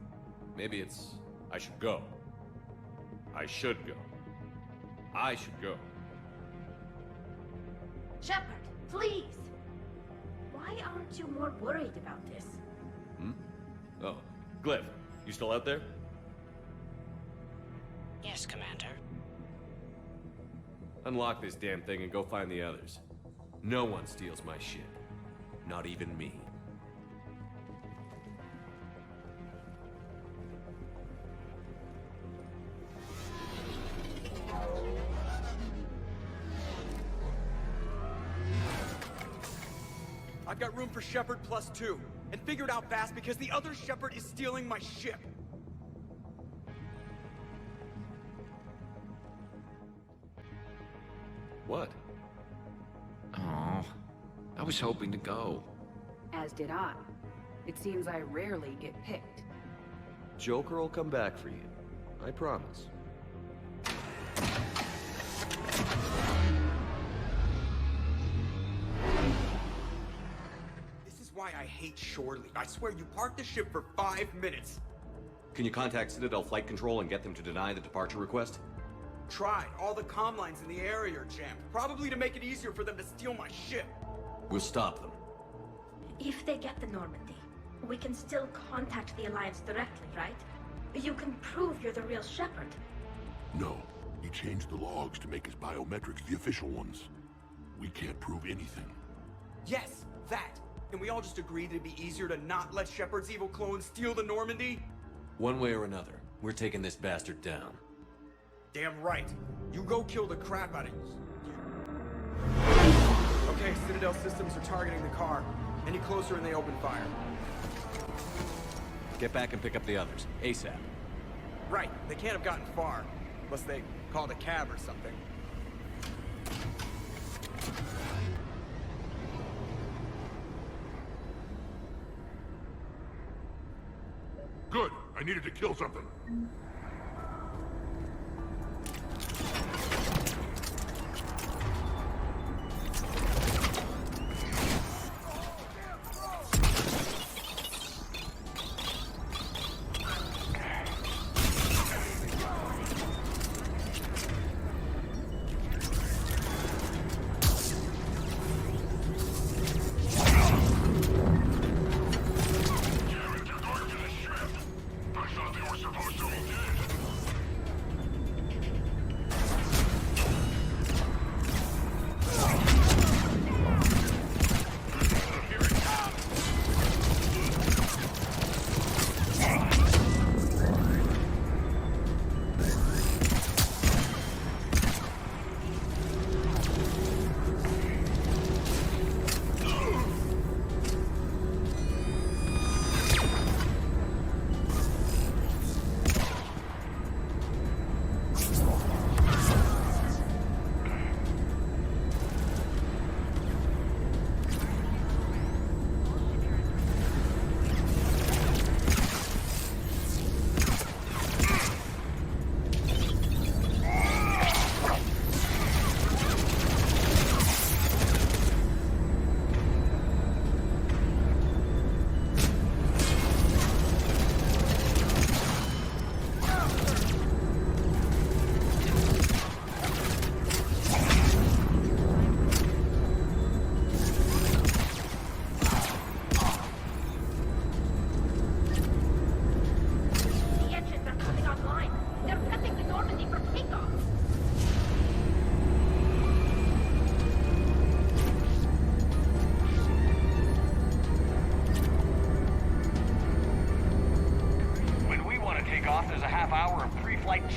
Maybe it's... I should go. I should go. I should go. Shepard, please! Why aren't you more worried about this? Hmm? Oh, Glyph, you still out there? Yes, Commander. Unlock this damn thing and go find the others. No one steals my ship. Not even me. I've got room for Shepard +2, and figured out fast because the other Shepard is stealing my ship. What? Oh, I was hoping to go. As did I. It seems I rarely get picked. Joker will come back for you. I promise. This is why I hate shore leave. I swear you parked the ship for 5 minutes. Can you contact Citadel Flight Control and get them to deny the departure request? Tried. All the comm lines in the area are jammed. Probably to make it easier for them to steal my ship. We'll stop them. If they get the Normandy, we can still contact the Alliance directly, right? You can prove you're the real Shepard. No. He changed the logs to make his biometrics the official ones. We can't prove anything. Yes, that. Can we all just agree that it'd be easier to not let Shepard's evil clone steal the Normandy? One way or another, we're taking this bastard down. Damn right. You go kill the crap out of you. Okay, Citadel systems are targeting the car. Any closer and they open fire. Get back and pick up the others, ASAP. Right, they can't have gotten far. Unless they called a cab or something. Good. I needed to kill something.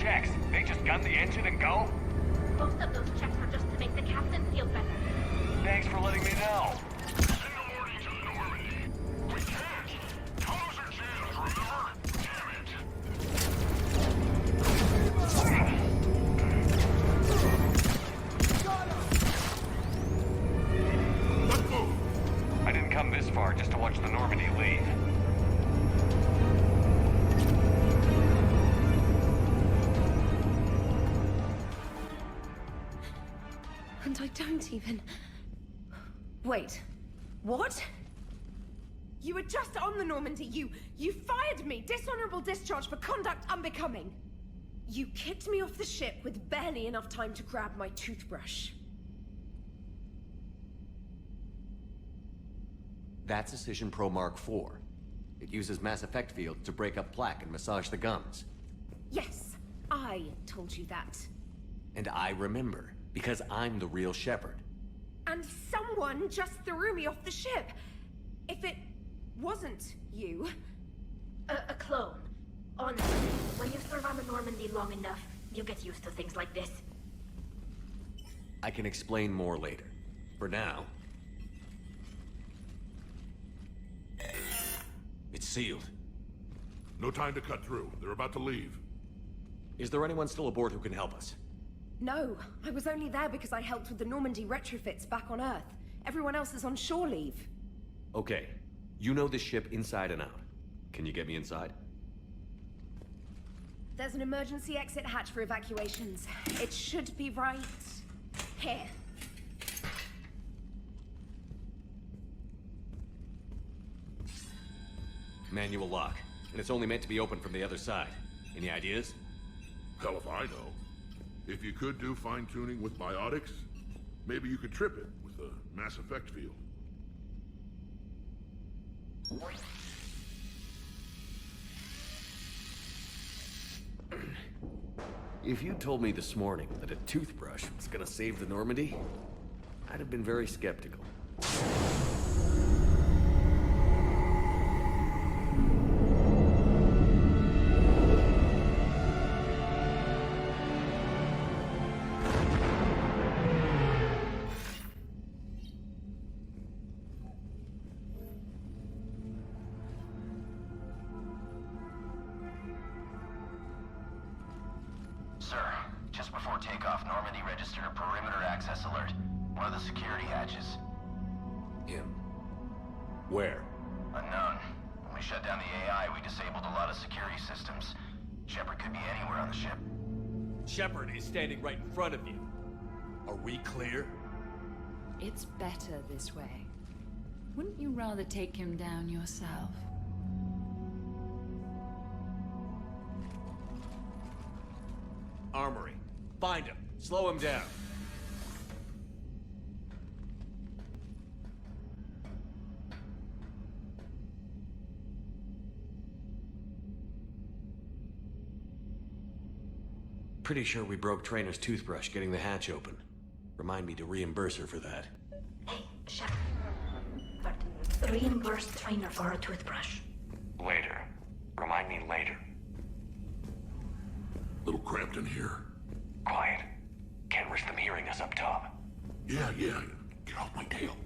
checks. They just gun the engine and go? Most of those checks were just to make the captain feel better. Thanks for letting me know. Send the warning to the Normandy. We don't even... Wait. What? You were just on the Normandy. You fired me. Dishonorable discharge for conduct unbecoming. You kicked me off the ship with barely enough time to grab my toothbrush. That's Decision Pro Mark IV. It uses mass effect fields to break up plaque and massage the gums. Yes, I told you that. And I remember, because I'm the real Shepard. And someone just threw me off the ship. If it wasn't you... A clone. Honestly, when you serve on the Normandy long enough, you get used to things like this. I can explain more later. For now... It's sealed. No time to cut through. They're about to leave. Is there anyone still aboard who can help us? No, I was only there because I helped with the Normandy retrofits back on Earth. Everyone else is on shore leave. Okay. You know this ship inside and out. Can you get me inside? There's an emergency exit hatch for evacuations. It should be right here. Manual lock. And it's only meant to be opened from the other side. Any ideas? Hell if I know. If you could do fine-tuning with biotics, maybe you could trip it with a mass effect field. If you told me this morning that a toothbrush was gonna save the Normandy, I'd have been very skeptical. Where? Unknown. When we shut down the AI, we disabled a lot of security systems. Shepard could be anywhere on the ship. Shepard is standing right in front of you. Are we clear? It's better this way. Wouldn't you rather take him down yourself? Armory. Find him. Slow him down. Pretty sure we broke Trainer's toothbrush getting the hatch open. Remind me to reimburse her for that. Hey, Shepard. Reimburse Trainer for her toothbrush. Later. Remind me later. Little cramped in here. Quiet. Can't risk them hearing us up top. Yeah. Get off my tail.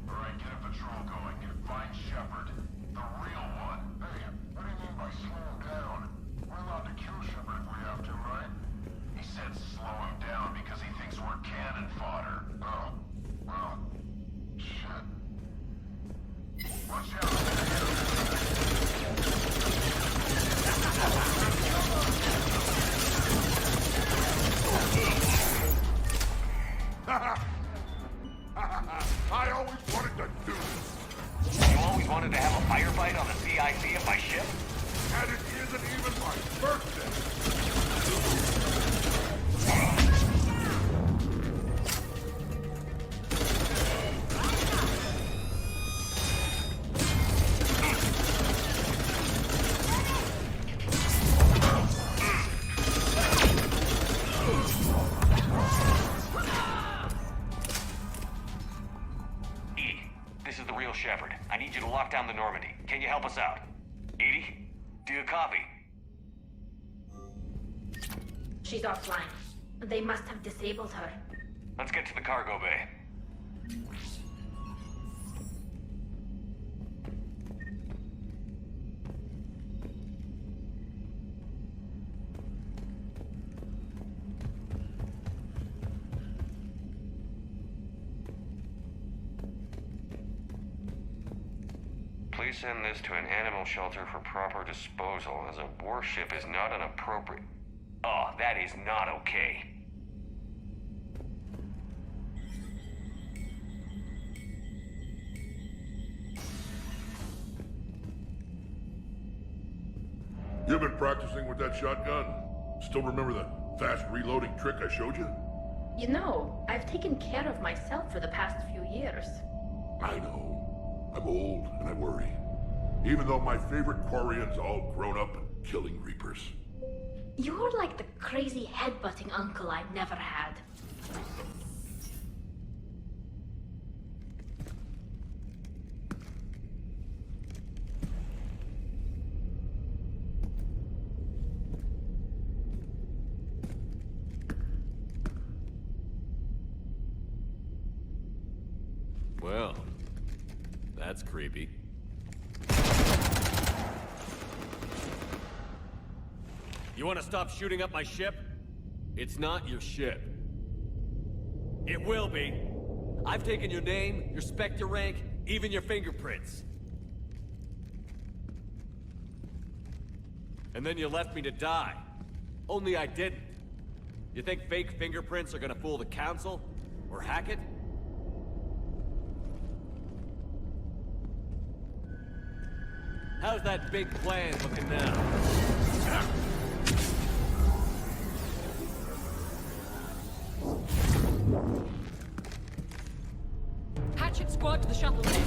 Alright, get a patrol going and find Shepard. The real one. Hey, what do you mean by slow him down? We're allowed to kill Shepard if we have to, right? He said slow him down because he thinks we're cannon fodder. Oh. Well, shit. Watch out. I always wanted to do this. You always wanted to have a firefight on the CIC of my ship? And it isn't even my birthday. This is the real Shepard. I need you to lock down the Normandy. Can you help us out? Edie? Do you copy? She's offline. They must have disabled her. Let's get to the cargo bay. Please send this to an animal shelter for proper disposal, as a warship is not an appropriate... Oh, that is not okay. You've been practicing with that shotgun? Still remember the fast reloading trick I showed you? You know, I've taken care of myself for the past few years. I know. I'm old and I worry. Even though my favorite Quarian's all grown up and killing Reapers. You're like the crazy headbutting uncle I never had. Well, that's creepy. You want to stop shooting up my ship? It's not your ship. It will be. I've taken your name, your Spectre rank, even your fingerprints. And then you left me to die. Only I didn't. You think fake fingerprints are gonna fool the Council? Or hack it? How's that big plan looking now? Hatchet squad to the shuttle bay.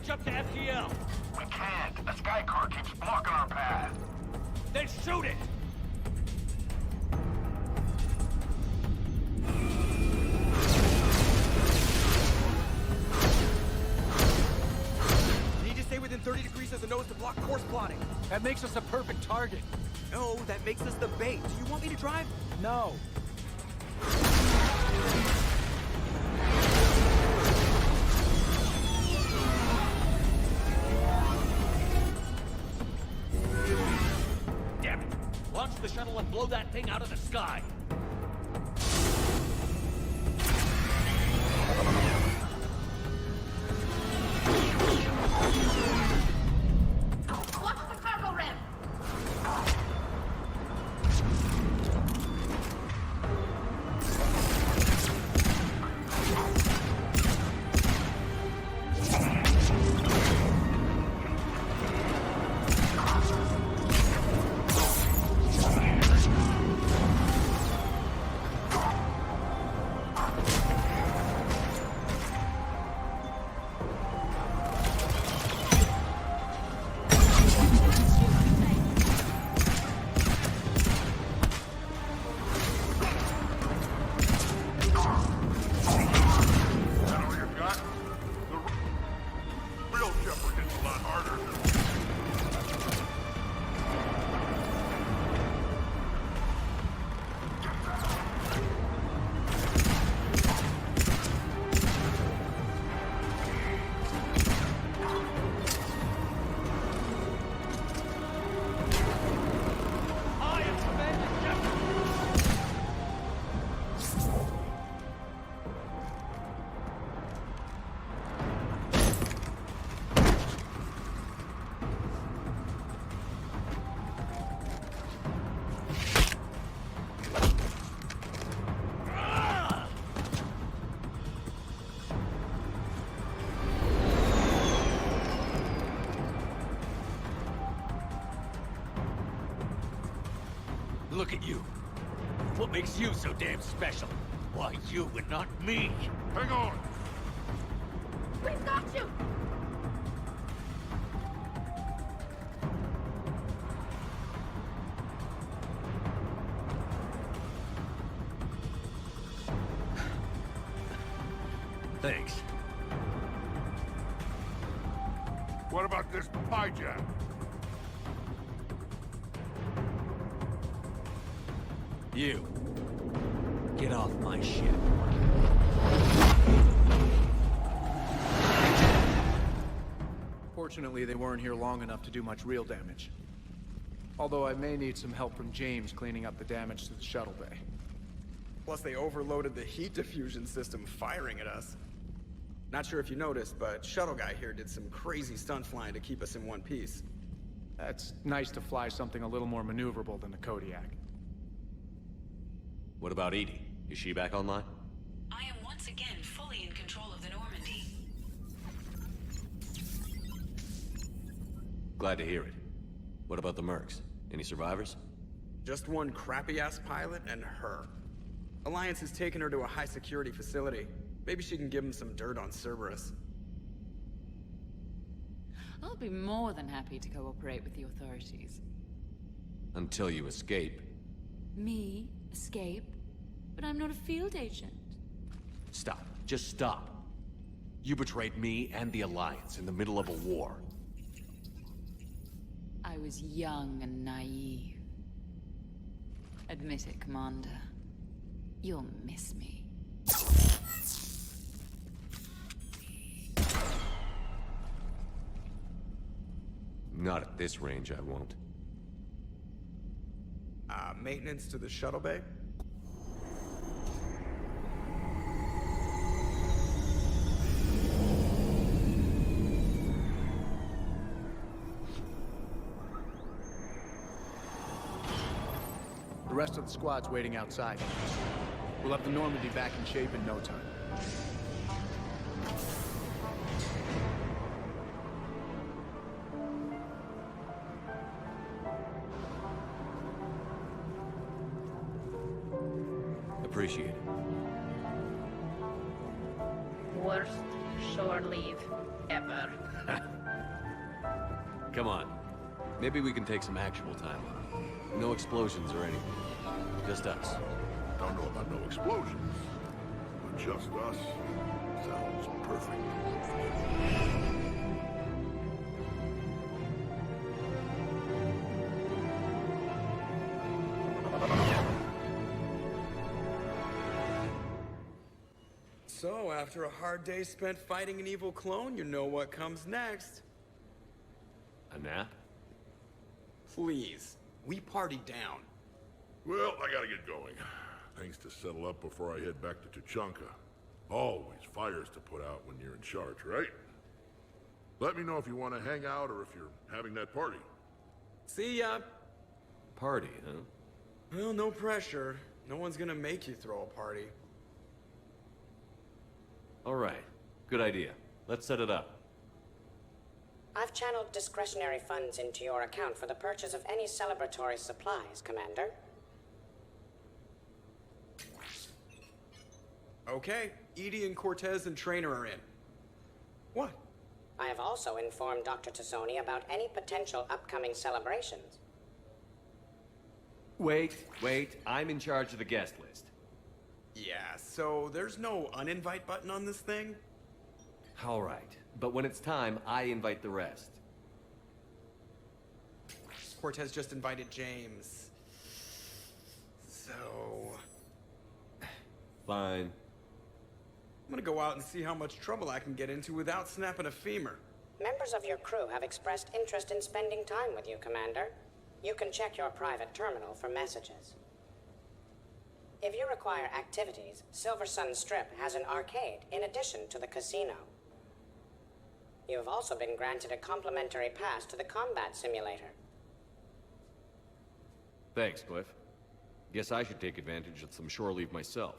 Jump to FTL! We can't. The Skycar keeps blocking our path. Then shoot it! Need to stay within 30 degrees of the nose to block course plotting. That makes us a perfect target. No, that makes us the bait. Do you want me to drive? No. Damn it! Launch the shuttle and blow that thing out of the sky! Watch the cargo ramp! Look at you. What makes you so damn special? Why you and not me? Hang on! We've got you! Thanks. What about this hijack? You. Get off my ship. Fortunately, they weren't here long enough to do much real damage. Although I may need some help from James cleaning up the damage to the shuttle bay. Plus, they overloaded the heat diffusion system, firing at us. Not sure if you noticed, but Shuttle Guy here did some crazy stunt flying to keep us in one piece. It's nice to fly something a little more maneuverable than the Kodiak. What about Edie? Is she back online? I am once again fully in control of the Normandy. Glad to hear it. What about the Mercs? Any survivors? Just one crappy-ass pilot and her. Alliance has taken her to a high-security facility. Maybe she can give him some dirt on Cerberus. I'll be more than happy to cooperate with the authorities. Until you escape. Me? Escape? But I'm not a field agent. Stop. Just stop. You betrayed me and the Alliance in the middle of a war. I was young and naive. Admit it, Commander. You'll miss me. Not at this range, I won't. Maintenance to the shuttle bay? The rest of the squad's waiting outside. We'll have the Normandy back in shape in no time. Appreciate it. Worst shore leave ever. Come on. Maybe we can take some actual time off. No explosions or anything. Just us. Don't know about no explosions. But just us sounds perfect. So, after a hard day spent fighting an evil clone, you know what comes next. A nap? Please. We party down. Well, I gotta get going. Things to settle up before I head back to Tuchanka. Always fires to put out when you're in charge, right? Let me know if you want to hang out or if you're having that party. See ya. Party, huh? Well, no pressure. No one's gonna make you throw a party. All right. Good idea. Let's set it up. I've channeled discretionary funds into your account for the purchase of any celebratory supplies, Commander. Okay, Edie and Cortez and Trainer are in. What? I have also informed Dr. Tassoni about any potential upcoming celebrations. Wait. I'm in charge of the guest list. Yeah, so there's no uninvite button on this thing? All right. But when it's time, I invite the rest. Cortez just invited James. So... Fine. I'm gonna go out and see how much trouble I can get into without snapping a femur. Members of your crew have expressed interest in spending time with you, Commander. You can check your private terminal for messages. If you require activities, Silver Sun Strip has an arcade in addition to the casino. You have also been granted a complimentary pass to the combat simulator. Thanks, Cliff. Guess I should take advantage of some shore leave myself.